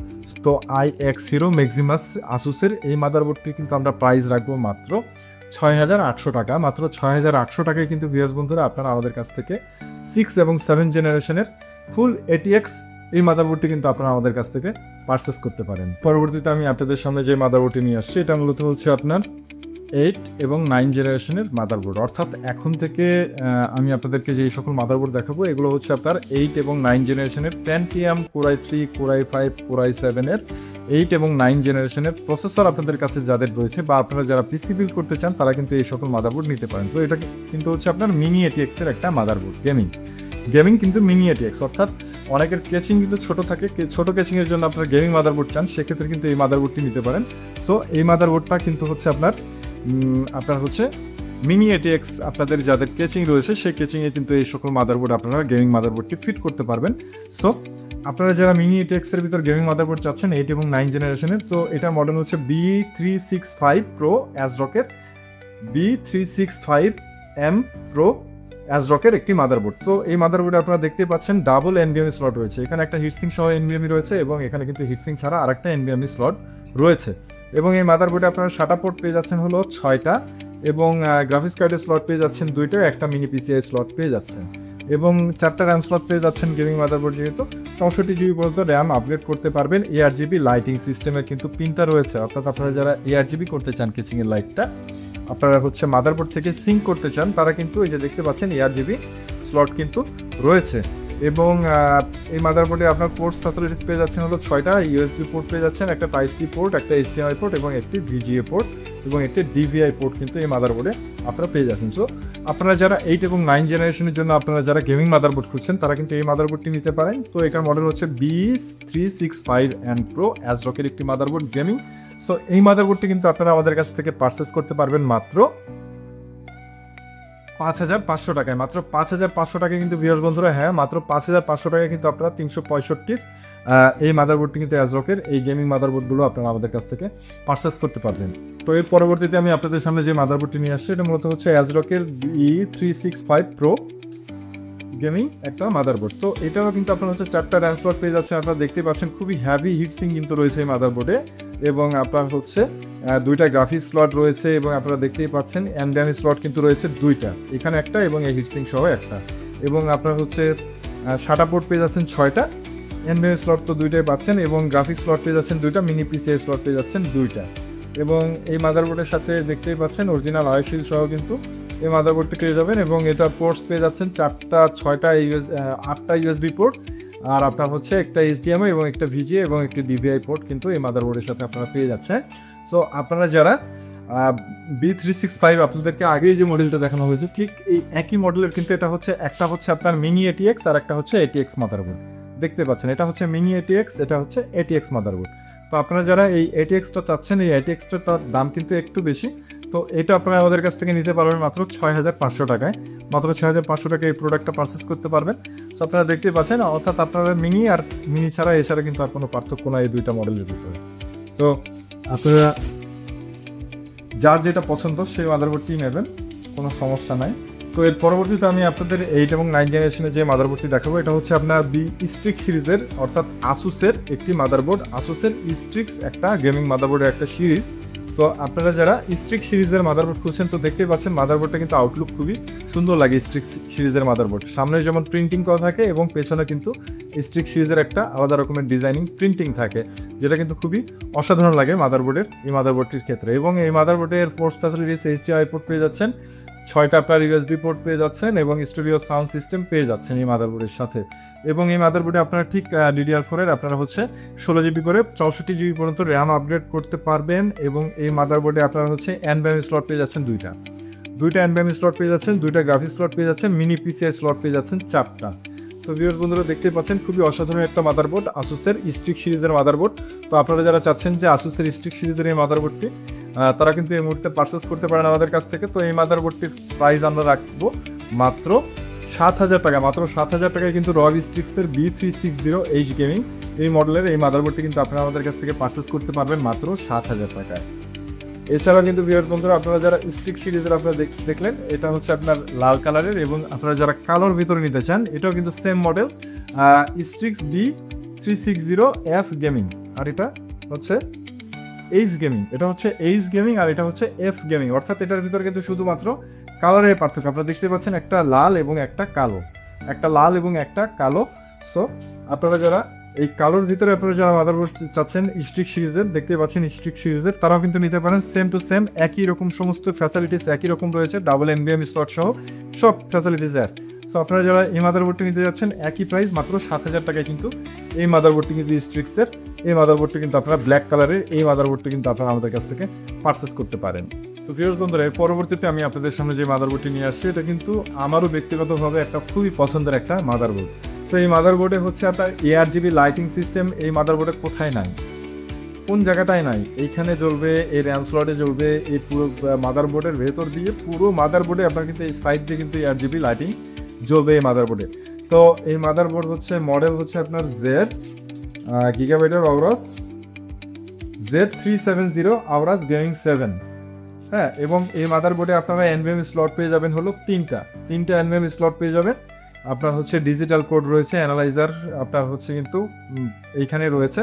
তো i/X0 ম্যাক্সিমাস আসুসের এই মাদারবোর্ডটি কিন্তু আমরা প্রাইস রাখবো মাত্র 6,800 টাকা। মাত্র 6,800 টাকায় কিন্তু ভিউয়ার্স বন্ধুরা আপনারা আমাদের কাছ থেকে 6 এবং 7 জেনারেশনের ফুল ATX এই মাদারবোর্ডটি কিন্তু আপনারা আমাদের কাছ থেকে পারচেস করতে পারেন। পরবর্তীতে আমি আপনাদের সামনে যে মাদারবোর্ডটি নিয়ে আসছি এটা মূলত হচ্ছে আপনার 8 এবং 9 জেনারেশনের মাদারবোর্ড। অর্থাৎ এখন থেকে আমি আপনাদেরকে যে সকল মাদারবোর্ড দেখাবো এগুলো হচ্ছে আপনার 8 এবং 9 জেনারেশনের Pentium Core i3, Core i5, Core i7 এর 8 এবং 9 জেনারেশনের প্রসেসর আপনাদের কাছে যাদের রয়েছে বা আপনারা যারা পিসি বিল্ড করতে চান তারা কিন্তু এই সকল মাদারবোর্ড নিতে পারেন। তো এটা কিন্তু হচ্ছে আপনার মিনি ATX এর একটা মাদারবোর্ড, গেমিং কিন্তু মিনি ATX, অর্থাৎ অনেকের কেচিং কিন্তু ছোট থাকে, ছোট কেচিংয়ের জন্য আপনারা গেমিং মাদারবোর্ড চান, সেক্ষেত্রে কিন্তু এই মাদারবোর্ডটি নিতে পারেন। সো এই মাদারবোর্ডটা কিন্তু হচ্ছে আপনার হচ্ছে মিনি ATX, আপনাদের যাদের কেচিং রয়েছে সেই কেচিংয়ে কিন্তু এই সকল মাদারবোর্ড আপনারা গেমিং মাদারবোর্ডটি ফিট করতে পারবেন। সো আপনারা যারা মিনি ATX এর ভিতর গেমিং মাদারবোর্ড চাচ্ছেন 8 এবং 9 জেনারেশনের, তো এটা মডেল হচ্ছে B365 Pro ASRock-এর B365M Pro ASRock-এর একটি মাদারবোর্ড। তো এই মাদারবোর্ডে আপনারা দেখতে পাচ্ছেন ডাবল NVMe স্লট রয়েছে, এখানে একটা হিটসিং সহ NVMe রয়েছে এবং এখানে কিন্তু হিটসিং ছাড়া আরেকটা NVMe স্লট রয়েছে। এবং এই মাদারবোর্ডে আপনারা SATA পোর্ট পেয়ে যাচ্ছেন হলো 6টা এবং গ্রাফিক্স কার্ডের স্লট পেয়ে যাচ্ছেন 2টা, একটা মিনি PCI স্লট পেয়ে যাচ্ছেন এবং 4টা র্যাম স্লট পেয়ে যাচ্ছেন। গেমিং মাদারবোর্ড যেহেতু 64GB পর্যন্ত র্যাম আপগ্রেড করতে পারবেন। ARGB লাইটিং সিস্টেমের কিন্তু পিনটা রয়েছে, অর্থাৎ আপনারা যারা ARGB করতে চান কেচিংয়ের লাইটটা আপনারা হচ্ছে মাদারবোর্ড থেকে সিঙ্ক করতে চান তারা কিন্তু এই যে দেখতে পাচ্ছেন ARGB স্লট কিন্তু রয়েছে। এবং এই মাদারবোর্ডে আপনার পোর্টস ফ্যাসিলিটিস পেয়ে যাচ্ছেন হলো 6টা, USB পোর্ট পেয়ে যাচ্ছেন, একটা Type-C পোর্ট, একটা HDMI পোর্ট এবং একটি VGA পোর্ট এবং একটি DVI পোর্ট কিন্তু এই মাদারবোর্ডে আপনারা পেয়ে যাচ্ছেন। সো আপনারা যারা 8 এবং 9 জেনারেশনের জন্য আপনারা যারা গেমিং মাদারবোর্ড খুঁজছেন তারা কিন্তু এই মাদারবোর্ডটি নিতে পারেন। তো এটার মডেল হচ্ছে B365M Pro ASRock-এর একটি মাদারবোর্ড গেমিং। সো এই মাদারবোর্ডটি কিন্তু আপনারা আমাদের কাছ থেকে পারচেস করতে পারবেন মাত্র 5,500 টাকায়। মাত্র 5,500 টাকায় কিন্তু ভিউয়ার্স বন্ধুরা, হ্যাঁ মাত্র 5,500 টাকায় কিন্তু আপনারা 365 এই মাদারবোর্ডটি কিন্তু ASRock-এর এই গেমিং মাদারবোর্ডগুলো আপনারা আমাদের কাছ থেকে পারচেস করতে পারবেন। তো এর পরবর্তীতে আমি আপনাদের সামনে যে মাদারবোর্ডটি নিয়ে আসছি এটা মূলত হচ্ছে ASRock-এর B365 Pro গেমিং একটা মাদারবোর্ড। তো এটাও কিন্তু আপনার হচ্ছে 4টা র্যাম স্লট পেয়ে যাচ্ছেন। আপনারা দেখতে পাচ্ছেন খুবই হ্যাভি হিটসিং কিন্তু রয়েছে এই মাদারবোর্ডে এবং আপনার হচ্ছে 2টা গ্রাফিক্স স্লট রয়েছে এবং আপনারা দেখতেই পাচ্ছেন NVMe স্লট কিন্তু রয়েছে 2টা, এখানে একটা এবং এই হিটসিং সহ একটা, এবং আপনার হচ্ছে SATA পোর্ট পেয়ে যাচ্ছেন 6টা, NVMe স্লট তো 2টাই পাচ্ছেন এবং গ্রাফিক্স স্লট পেয়ে যাচ্ছেন 2টা, মিনি PCI স্লট পেয়ে যাচ্ছেন 2টা। এবং এই মাদারবোর্ডের সাথে দেখতেই পাচ্ছেন অরিজিনাল আইশিল সহ কিন্তু এই মাদারবোর্ডটি পেয়ে যাবেন এবং এটার পোর্টস পেয়ে যাচ্ছেন 4টা 6টা 8টা USB পোর্ট আর আপনার হচ্ছে একটা HDMI এবং একটা VGA এবং একটি DVI পোর্ট কিন্তু এই মাদারবোর্ডের সাথে আপনারা পেয়ে যাচ্ছেন। সো আপনারা যারা B365 আপনাদেরকে আগেই যে মডেলটা দেখানো হয়েছে ঠিক এই একই মডেলের কিন্তু এটা হচ্ছে একটা হচ্ছে আপনার মিনি ATX আর একটা হচ্ছে ATX মাদারবোর্ড দেখতে পাচ্ছেন, এটা হচ্ছে মিনি ATX, এটা হচ্ছে ATX মাদারবোর্ড। তো আপনারা যারা এই ATXটা চাচ্ছেন এই ATXটার দাম কিন্তু একটু বেশি, তো এটা আপনারা আমাদের কাছ থেকে নিতে পারবেন মাত্র 6,500 টাকায়। মাত্র 6,500 টাকায় এই প্রোডাক্টটা পারচেস করতে পারবেন। সো আপনারা দেখতে পাচ্ছেন, অর্থাৎ আপনাদের মিনি আর মিনি ছাড়া এছাড়া কিন্তু আর কোনো পার্থক্য নাই এই দুইটা মডেলের বিষয়ে। তো আপনারা যার যেটা পছন্দ সেই মাদারবোর্ডটি নেবেন, কোনো সমস্যা নাই। তো এর পরবর্তীতে আমি আপনাদের 8 এবং 9 জেনারেশনের যে মাদারবোর্ডটি দেখাবো এটা হচ্ছে আপনার Strix সিরিজের, অর্থাৎ আসুসের একটি মাদারবোর্ড। আসুসের Strix একটা গেমিং মাদারবোর্ডের একটা সিরিজ। তো আপনারা যারা স্ট্রিক সিরিজের মাদারবোর্ড খুঁজছেন তো দেখতেই পাচ্ছেন মাদারবোর্ডটা কিন্তু আউটলুক খুবই সুন্দর লাগে স্ট্রিক সিরিজের মাদারবোর্ড। সামনে যেমন প্রিন্টিং করা থাকে এবং পেছনে কিন্তু স্ট্রিক সিরিজের একটা আলাদা রকমের ডিজাইনিং প্রিন্টিং থাকে, যেটা কিন্তু খুবই অসাধারণ লাগে এই মাদারবোর্ডটির ক্ষেত্রে। এবং এই মাদারবোর্ডের ফোর্স ফ্যাসিলিটিস HDMI পোর্ট পেয়ে যাচ্ছেন, 6টা আপনার USB পোর্ট পেয়ে যাচ্ছেন এবং স্টুডিও সাউন্ড সিস্টেম পেয়ে যাচ্ছেন এই মাদারবোর্ডের সাথে। এবং এই মাদারবোর্ডে আপনারা ঠিক DDR4 আপনারা হচ্ছে 16GB করে 64GB পর্যন্ত র্যাম আপগ্রেড করতে পারবেন। এবং এই মাদারবোর্ডে আপনারা হচ্ছে NVMe স্লট পেয়ে যাচ্ছেন দুইটা NVMe স্লট পেয়ে যাচ্ছেন, 2টা গ্রাফিক্স স্লট পেয়ে যাচ্ছেন, মিনি PCI স্লট পেয়ে যাচ্ছেন 4টা। তো ভিউয়ার্স বন্ধুরা দেখতে পাচ্ছেন খুবই অসাধারণ একটা মাদারবোর্ড, আসুসের স্ট্রিক সিরিজের মাদারবোর্ড। তো আপনারা যারা চাচ্ছেন যে আসুসের স্ট্রিক সিরিজের এই মাদারবোর্ডটি তারা কিন্তু এই মুহূর্তে পারচেস করতে পারেন আমাদের কাছ থেকে। তো এই মাদারবোর্ডটির প্রাইস আমরা রাখবো মাত্র 7,000 টাকা। মাত্র 7,000 টাকায় কিন্তু ROG Strixের B360H গেমিং এই মডেলের এই মাদারবোর্ডটি কিন্তু আপনারা আমাদের কাছ থেকে পারচেস করতে পারবেন মাত্র 7,000 টাকায়। এছাড়াও কিন্তু ভিউয়ার্স বন্ধুরা আপনারা যারা স্ট্রিক সিরিজের আপনারা দেখলেন, এটা হচ্ছে আপনার লাল কালারের, এবং আপনারা যারা কালোর ভিতরে নিতে চান এটাও কিন্তু same model Strix B360F gaming, আর এটা হচ্ছে এইচ গেমিং, এটা হচ্ছে এইচ গেমিং আর এটা হচ্ছে F গেমিং, অর্থাৎ এটার ভিতরে কিন্তু শুধুমাত্র কালারের পার্থক্য। আপনারা দেখতে পাচ্ছেন একটা লাল এবং একটা কালো, সো আপনারা যারা এই কালোর ভিতরে আপনারা যারা মাদারবোর্ড চাচ্ছেন স্ট্রিক সিরিজের, দেখতে পাচ্ছেন স্ট্রিক সিরিজের, তারাও কিন্তু নিতে পারেন। সেম টু সেম একই রকম সমস্ত ফ্যাসিলিটিস একই রকম রয়েছে, ডাবল NVMe স্লট সহ সব ফ্যাসিলিটিস এক। সো আপনারা যারা এই মাদারবোর্ডটি নিতে যাচ্ছেন একই প্রাইস মাত্র 7,000 টাকায় কিন্তু এই মাদারবোর্ডটি কিন্তু স্ট্রিক্সের এই মাদারবোর্ডটি কিন্তু আপনারা ব্ল্যাক কালারের এই মাদারবোর্ডটি কিন্তু আপনারা আমাদের কাছ থেকে পারচেস করতে পারেন। তো ভিউয়ার্স বন্ধুরা এর পরবর্তীতে আমি আপনাদের সামনে যে মাদারবোর্ডটি নিয়ে আসছি এটা কিন্তু আমারও ব্যক্তিগতভাবে একটা খুবই পছন্দের একটা মাদারবোর্ড। সো এই মাদারবোর্ডে হচ্ছে আপনার ARGB লাইটিং সিস্টেম এই মাদারবোর্ডে কোথায় নাই, কোন জায়গাটায় নাই, এইখানে জ্বলবে, এই র্যাম স্লটে জ্বলবে, এই পুরো মাদারবোর্ডের ভেতর দিয়ে পুরো মাদারবোর্ডে আপনার কিন্তু এই সাইড দিয়ে কিন্তু ARGB লাইটিং জ্বলবে এই মাদারবোর্ডে। তো এই মাদারবোর্ড হচ্ছে মডেল হচ্ছে আপনার Gigabyte Aorus Z370 Aorus Gaming 7। হ্যাঁ, এবং এই মাদারবোর্ডে আপনারা NVMe স্লট পেয়ে যাবেন হলো তিনটা NVMe স্লট পেয়ে যাবেন। আপনার হচ্ছে ডিজিটাল কোড রয়েছে, অ্যানালাইজার আপনার হচ্ছে কিন্তু এইখানে রয়েছে,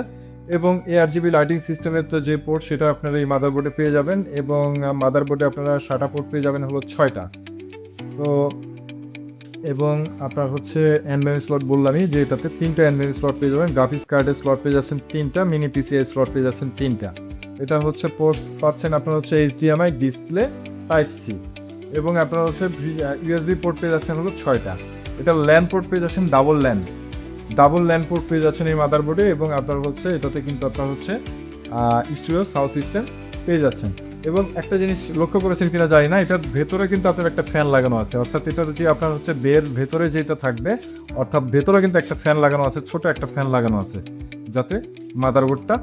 এবং ARGB লাইটিং সিস্টেমের তো যে পোর্ট সেটা আপনারা এই মাদারবোর্ডে পেয়ে যাবেন। এবং মাদারবোর্ডে আপনারা 7টা পোর্ট পেয়ে যাবেন হলো 6টা। তো এবং আপনার হচ্ছে NVMe স্লট বললামই যে এটাতে 3টা NVMe স্লট পেয়ে যাবেন, গ্রাফিক্স কার্ডের স্লট পেয়ে যাচ্ছেন 3টা, মিনি PCI স্লট পেয়ে যাচ্ছেন 3টা। এটা হচ্ছে পোর্টস পাচ্ছেন আপনার হচ্ছে HDMI, ডিসপ্লে, Type-C, এবং আপনার হচ্ছে USB পোর্ট পেয়ে যাচ্ছেন হলো 6টা। এটা ল্যান পোর্ট পেয়ে যাচ্ছেন ডাবল ল্যান পোর্ট পেয়ে যাচ্ছেন এই মাদারবোর্ডে। এবং আপনার হচ্ছে এটাতে কিন্তু আপনার হচ্ছে স্টুডিও সাউন্ড সিস্টেম পেয়ে যাচ্ছেন। এবং একটা জিনিস লক্ষ্য করেছেন কিনা জানি না, এটার ভেতরে কিন্তু আপনার একটা ফ্যান লাগানো আছে, অর্থাৎ এটার যে আপনার হচ্ছে ভেতরে যেটা থাকবে, অর্থাৎ ভেতরে কিন্তু একটা ফ্যান লাগানো আছে, ছোট একটা ফ্যান লাগানো আছে, যাতে মাদারবোর্ডটা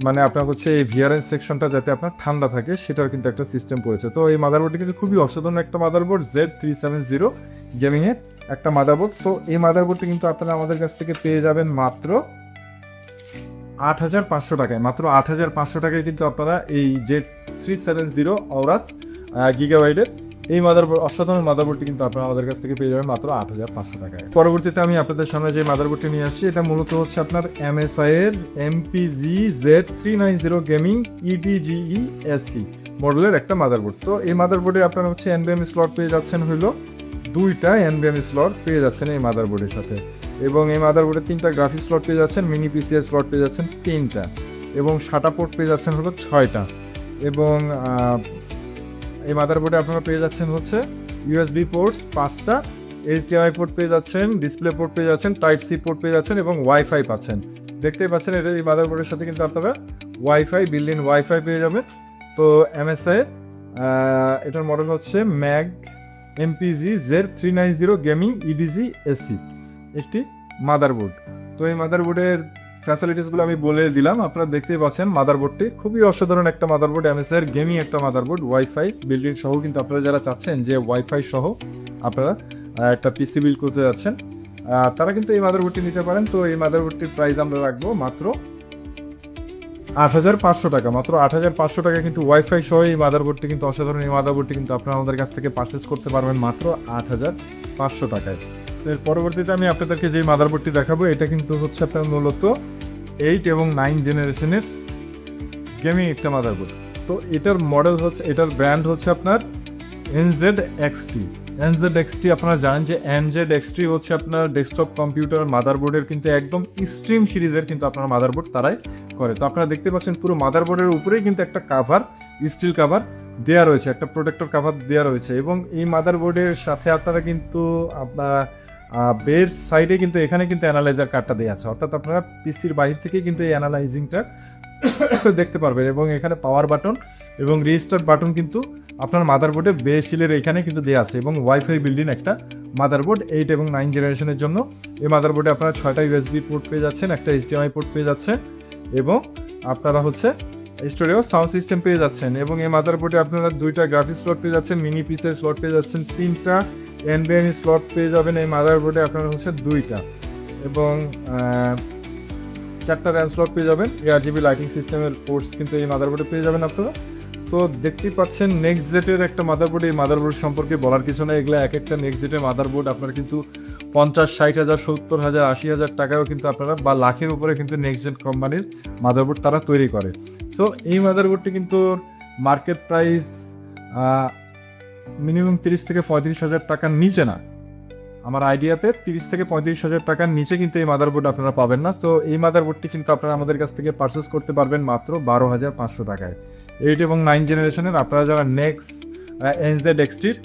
মানে আপনার হচ্ছে এই ভিআরএন সেকশনটা যাতে আপনার ঠান্ডা থাকে সেটার কিন্তু একটা সিস্টেম পড়েছে। তো এই মাদারবোর্ডটি কিন্তু খুবই অসাধারণ একটা মাদারবোর্ড, Z370 গেমিংয়ের একটা মাদারবোর্ড। সো এই মাদারবোর্ডটি কিন্তু আপনারা আমাদের কাছ থেকে পেয়ে যাবেন মাত্র 8,500 টাকায়। মাত্র 8,500 টাকায় কিন্তু আপনারা এই Z370 Aorus গিগাবাইটের এই মাদারবোর্ড অসাধারণ মাদারবোর্ডটি কিন্তু আপনারা আমাদের কাছ থেকে পেয়ে যাবেন মাত্র 8,500 টাকায়। পরবর্তীতে আমি আপনাদের সামনে যে মাদারবোর্ডটি নিয়ে আসছি এটা মূলত হচ্ছে আপনার MSI এর MPG Z390 gaming EDGE SC মডেলের একটা মাদারবোর্ড। তো এই মাদারবোর্ডে আপনারা হচ্ছে NVMe স্লট পেয়ে যাচ্ছেন হলো 2টা NVMe স্লট পেয়ে যাচ্ছেন এই মাদারবোর্ডের সাথে, এবং এই মাদারবোর্ডে 3টা গ্রাফিক্স স্লট পেয়ে যাচ্ছেন, মিনি PCI স্লট পেয়ে যাচ্ছেন 3টা, এবং 7টা পোর্ট পেয়ে যাচ্ছেন হলো 6টা। এবং এই মাদারবোর্ডে আপনারা পেয়ে যাচ্ছেন হচ্ছে USB পোর্টস 5টা, HDMI পোর্ট পেয়ে যাচ্ছেন, ডিসপ্লে পোর্ট পেয়ে যাচ্ছেন, Type-C পোর্ট পেয়ে যাচ্ছেন, এবং ওয়াইফাই পাচ্ছেন। দেখতেই পাচ্ছেন এটা এই মাদারবোর্ডের সাথে কিন্তু আপনারা বিল্ট ইন ওয়াইফাই পেয়ে যাবেন। তো MSI এটার মডেল হচ্ছে MPG Z390 gaming EDGE SC একটি মাদারবোর্ড। তো এই মাদারবোর্ডের ফ্যাসিলিটিসগুলো আমি বলে দিলাম, আপনারা দেখতেই পাচ্ছেন মাদারবোর্ডটি খুবই অসাধারণ একটা মাদারবোর্ড, MSI এর গেমিং একটা মাদারবোর্ড, ওয়াইফাই বিল্ডিং সহ কিন্তু আপনারা যারা চাচ্ছেন যে ওয়াইফাই সহ আপনারা একটা পিসি বিল্ড করতে যাচ্ছেন তারা কিন্তু এই মাদারবোর্ডটি নিতে পারেন। তো এই মাদারবোর্ডটির প্রাইস আমরা রাখবো মাত্র 8,500 টাকা। মাত্র 8,500 টাকা কিন্তু ওয়াইফাই সহ এই মাদারবোর্ডটি কিন্তু অসাধারণ। এই মাদারবোর্ডটি কিন্তু আপনারা আমাদের কাছ থেকে পারচেস করতে পারবেন মাত্র 8,500 টাকায়। তো এর পরবর্তীতে আমি আপনাদেরকে যে মাদারবোর্ডটি দেখাবো এটা কিন্তু হচ্ছে আপনার মূলত 8 এবং 9 জেনারেশনের গেমিং একটা মাদারবোর্ড। তো এটার মডেল হচ্ছে, এটার ব্র্যান্ড হচ্ছে আপনার NZXT। NZXT আপনারা জানেন যে NZXT হচ্ছে আপনার ডেস্কটপ কম্পিউটার মাদারবোর্ডের কিন্তু একদম এক্সট্রিম সিরিজের কিন্তু আপনার মাদারবোর্ড তারাই করে। তো আপনারা দেখতে পাচ্ছেন পুরো মাদারবোর্ডের উপরেই কিন্তু একটা কাভার, স্টিল কাভার দেওয়া রয়েছে, একটা প্রোটেক্টর কাভার দেওয়া রয়েছে। এবং এই মাদারবোর্ডের সাথে আপনারা কিন্তু আপনার বের সাইডে কিন্তু এখানে কিন্তু অ্যানালাইজার কার্ডটা দেওয়া আছে, অর্থাৎ আপনারা পিসির বাইরে থেকেই কিন্তু এই অ্যানালাইজিংটা দেখতে পারবেন। এবং এখানে পাওয়ার বাটন এবং রেজিস্টার বাটন কিন্তু আপনার মাদারবোর্ডে বেশিলের এখানে কিন্তু দেওয়া আছে। এবং ওয়াইফাই বিল্ডিং একটা মাদারবোর্ড 8 এবং 9 জেনারেশনের জন্য। এই মাদারবোর্ডে আপনারা 6টা USB পোর্ট পেয়ে যাচ্ছেন, একটা HDMI পোর্ট পেয়ে যাচ্ছেন এবং আপনারা হচ্ছে স্টোরেও সাউন্ড সিস্টেম পেয়ে যাচ্ছেন। এবং এই মাদারবোর্ডে আপনারা 2টা গ্রাফিক্স স্লট পেয়ে যাচ্ছেন, মিনি পিসের স্লট পেয়ে যাচ্ছেন, 3টা NVMe স্লট পেয়ে যাবেন এই মাদারবোর্ডে আপনারা হচ্ছে 2টা, এবং 4টা র্যাম স্লট পেয়ে যাবেন। ARGB লাইটিং সিস্টেমের পোর্টস কিন্তু এই মাদারবোর্ডে পেয়ে যাবেন আপনারা। তো দেখতেই পাচ্ছেন নেক্সট জেটের একটা মাদারবোর্ড। এই মাদারবোর্ড সম্পর্কে বলার কিছু না, এগুলো এক একটা নেক্সট জেটের মাদারবোর্ড আপনারা কিন্তু 50-60 হাজার 70,000 80,000 টাকায়ও কিন্তু আপনারা বা লাখের উপরে কিন্তু নেক্সট জেন কোম্পানির মাদারবোর্ড তারা তৈরি করে। সো এই মাদারবোর্ডটি কিন্তু মার্কেট প্রাইস মিনিমাম 30-35 হাজার টাকার নিচে না, আমার আইডিয়াতে 30-35 হাজার টাকার নিচে কিন্তু এই মাদারবোর্ড আপনারা পাবেন না। তো এই মাদারবোর্ডটি কিন্তু আপনারা আমাদের কাছ থেকে পারচেস করতে পারবেন মাত্র 12,500 টাকায়। 8 এবং 9 জেনারেশনের আপনারা যারা নেক্সট NZXT-র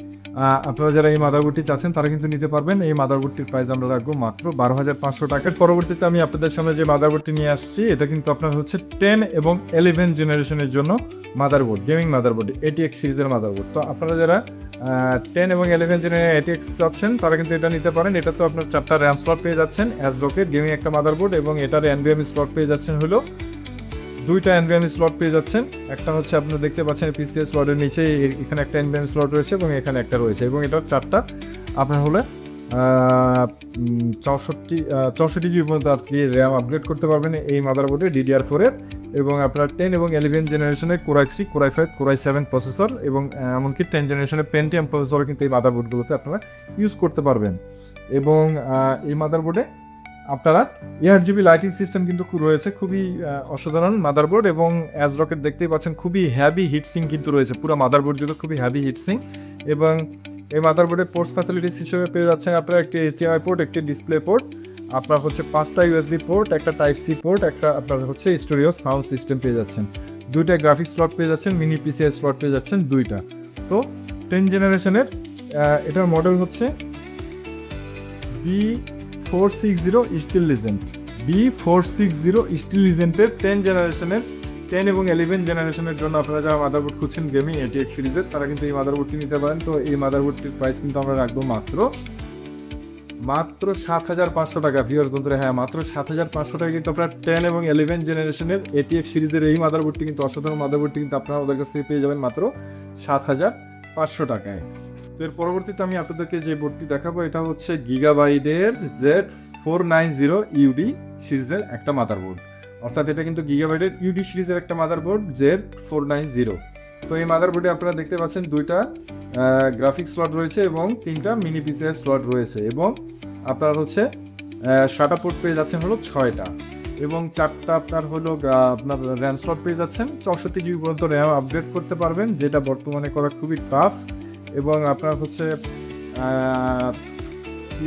আপনারা যারা এই মাদারবোর্ডটি চাচ্ছেন তারা কিন্তু নিতে পারবেন। এই মাদারবোর্ডটির প্রাইস আমরা রাখবো মাত্র 12,500 টাকার। পরবর্তীতে আমি আপনাদের সামনে যে মাদারবোর্ডটি নিয়ে আসছি এটা কিন্তু আপনার হচ্ছে 10 এবং 11 জেনারেশনের জন্য মাদারবোর্ড, গেমিং মাদারবোর্ড, ATX সিরিজের মাদারবোর্ড। তো আপনারা যারা 10 এবং 11 জেনারেশনের ATX চাচ্ছেন তারা কিন্তু এটা নিতে পারেন। এটা তো আপনার 4টা র্যাম স্লট পেয়ে যাচ্ছেন, ASRock-এর গেমিং একটা মাদারবোর্ড, এবং এটার NVMe স্লট পেয়ে যাচ্ছেন হলো 2টা NVMe স্লট পেয়ে যাচ্ছেন। একটা হচ্ছে আপনারা দেখতে পাচ্ছেন PCI স্লটের নিচে এখানে একটা NVMe স্লট রয়েছে এবং এখানে একটা রয়েছে, এবং এটার 4টা আপনার হলে 64 GB পর্যন্ত আপনি র্যাম আপগ্রেড করতে পারবেন এই মাদারবোর্ডে DDR4-এর। এবং আপনার 10 এবং 11 জেনারেশনের Core i3, Core i5, Core i7 processor, এবং এমনকি 10 জেনারেশনের Pentium প্রসেসর কিন্তু এই মাদারবোর্ডগুলোতে আপনারা ইউজ করতে পারবেন। এবং এই মাদারবোর্ডে আপনারা ARGB লাইটিং সিস্টেম কিন্তু রয়েছে, খুবই অসাধারণ মাদারবোর্ড। এবং ASRock-এর দেখতেই পাচ্ছেন খুবই হ্যাভি হিটসিং কিন্তু রয়েছে, পুরো মাদারবোর্ড জুড়ে খুবই হ্যাভি হিটসিং। এবং এই মাদারবোর্ডে পোর্টস ফ্যাসিলিটিস হিসেবে পেয়ে যাচ্ছেন আপনারা একটি HDMI পোর্ট, একটি ডিসপ্লে পোর্ট, আপনার হচ্ছে 5টা USB পোর্ট, একটা Type-C পোর্ট, একটা আপনার হচ্ছে স্টুডিও সাউন্ড সিস্টেম পেয়ে যাচ্ছেন, 2টা গ্রাফিক্স স্লট পেয়ে যাচ্ছেন, মিনি PCI স্লট পেয়ে যাচ্ছেন 2টা। তো 10 জেনারেশনের এটার মডেল হচ্ছে B460 still legend. B460 still লিজেন্ডের 10 জেনারেশনের 10 এবং 11 জেনারেশনের জন্য আপনারা যারা মাদারবোর্ড খুঁজছেন গেমিং ATX সিরিজের তারা কিন্তু এই মাদারবোর্ডটি নিতে পারেন। তো এই মাদারবোর্ডটির প্রাইস কিন্তু আমরা রাখবো মাত্র 7,500 টাকা। ভিউয়ার্স বন্ধুরা, হ্যাঁ মাত্র 7,500 টাকা কিন্তু আপনারা 10 এবং 11 জেনারেশনের ATX সিরিজের এই মাদারবোর্ডটি কিন্তু অসাধারণ মাদারবোর্ডটি কিন্তু আপনারা ওদের কাছ থেকে পেয়ে যাবেন মাত্র 7,500 টাকায়। তো এর পরবর্তীতে আমি আপনাদেরকে যে বোর্ডটি দেখাবো এটা হচ্ছে গিগাবাইটের Z490 UD সিরিজের একটা মাদারবোর্ড, অর্থাৎ এটা কিন্তু গিগাবাইটের UD সিরিজের একটা মাদারবোর্ড Z490। তো এই মাদারবোর্ডে আপনারা দেখতে পাচ্ছেন 2টা গ্রাফিক্স স্লট রয়েছে এবং 3টা মিনি PCI স্লট রয়েছে, এবং আপনার হচ্ছে SATA পোর্ট পেয়ে যাচ্ছেন হলো 6টা, এবং 4টা আপনার হলো আপনার র্যাম স্লট পেয়ে যাচ্ছেন। 64 GB পর্যন্ত র্যাম আপগ্রেড করতে পারবেন, যেটা বর্তমানে করা খুবই টাফ। এবং আপনার হচ্ছে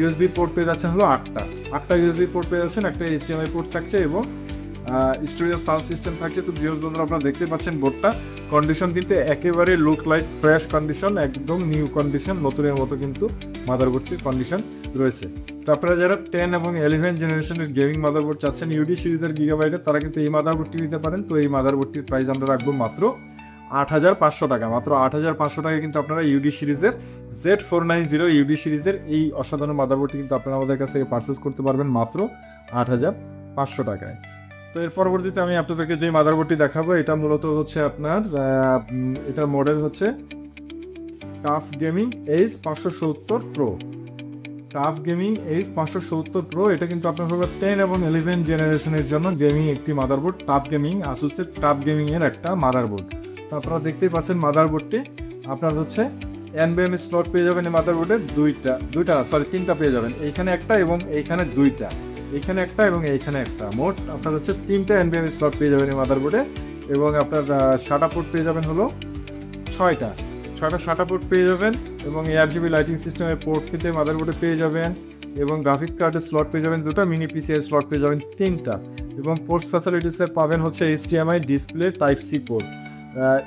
USB পোর্ট পেয়ে যাচ্ছেন হলো 8টা USB পোর্ট পেয়ে যাচ্ছেন, একটা HDMI পোর্ট থাকছে এবং স্টুডিও সাউন্ড সিস্টেম থাকছে। তো ভিউয়ার্স বন্ধুরা আপনারা দেখতে পাচ্ছেন বোর্ডটা কন্ডিশন কিন্তু একেবারে লুক লাইক ফ্রেশ কন্ডিশন, একদম নিউ কন্ডিশন, নতুনের মতো কিন্তু মাদারবোর্ডটির কন্ডিশন রয়েছে। তো আপনারা যারা 10 এবং 11 জেনারেশনের গেমিং মাদারবোর্ড চাচ্ছেন UD সিরিজের গিগাবাইটের তারা কিন্তু এই মাদারবোর্ডটি নিতে পারেন। তো এই মাদারবোর্ডটির প্রাইস আমরা রাখবো মাত্র 8,500 টাকা। মাত্র 8,500 টাকা কিন্তু আপনারা UD সিরিজের Z490 UD সিরিজের এই অসাধারণ মাদারবোর্ডটি কিন্তু আপনারা আমাদের কাছ থেকে পারচেস করতে পারবেন মাত্র 8,500 টাকায়। তো এর পরবর্তীতে আমি আপনাদেরকে যে মাদারবোর্ডটি দেখাবো এটা মূলত হচ্ছে আপনার এটার মডেল হচ্ছে tough gaming H570 Pro। Tough gaming H570 Pro এটা কিন্তু আপনার হলো 10 এবং 11 জেনারেশনের জন্য গেমিং একটি মাদারবোর্ড। টাফ গেমিং আসুসের টাফ গেমিংয়ের একটা মাদারবোর্ড। তো আপনারা দেখতেই পাচ্ছেন মাদারবোর্ডটি আপনার হচ্ছে NVMe স্লট পেয়ে যাবেন এই মাদারবোর্ডে 3টা পেয়ে যাবেন, এইখানে একটা এবং এইখানে 2টা, এইখানে একটা এবং এইখানে একটা, মোট আপনার হচ্ছে 3টা NVMe স্লট পেয়ে যাবেন এই মাদারবোর্ডে। এবং আপনার শাটা পোর্ট পেয়ে যাবেন হলো ছয়টা শাটা পোর্ট পেয়ে যাবেন, এবং ARGB লাইটিং সিস্টেমের পোর্ট কিন্তু মাদারবোর্ডে পেয়ে যাবেন, এবং গ্রাফিক কার্ডের স্লট পেয়ে যাবেন দুটো, মিনি পিসিআই স্লট পেয়ে যাবেন তিনটা, এবং পোর্টস ফ্যাসিলিটিসে পাবেন হচ্ছে HDMI display type C port,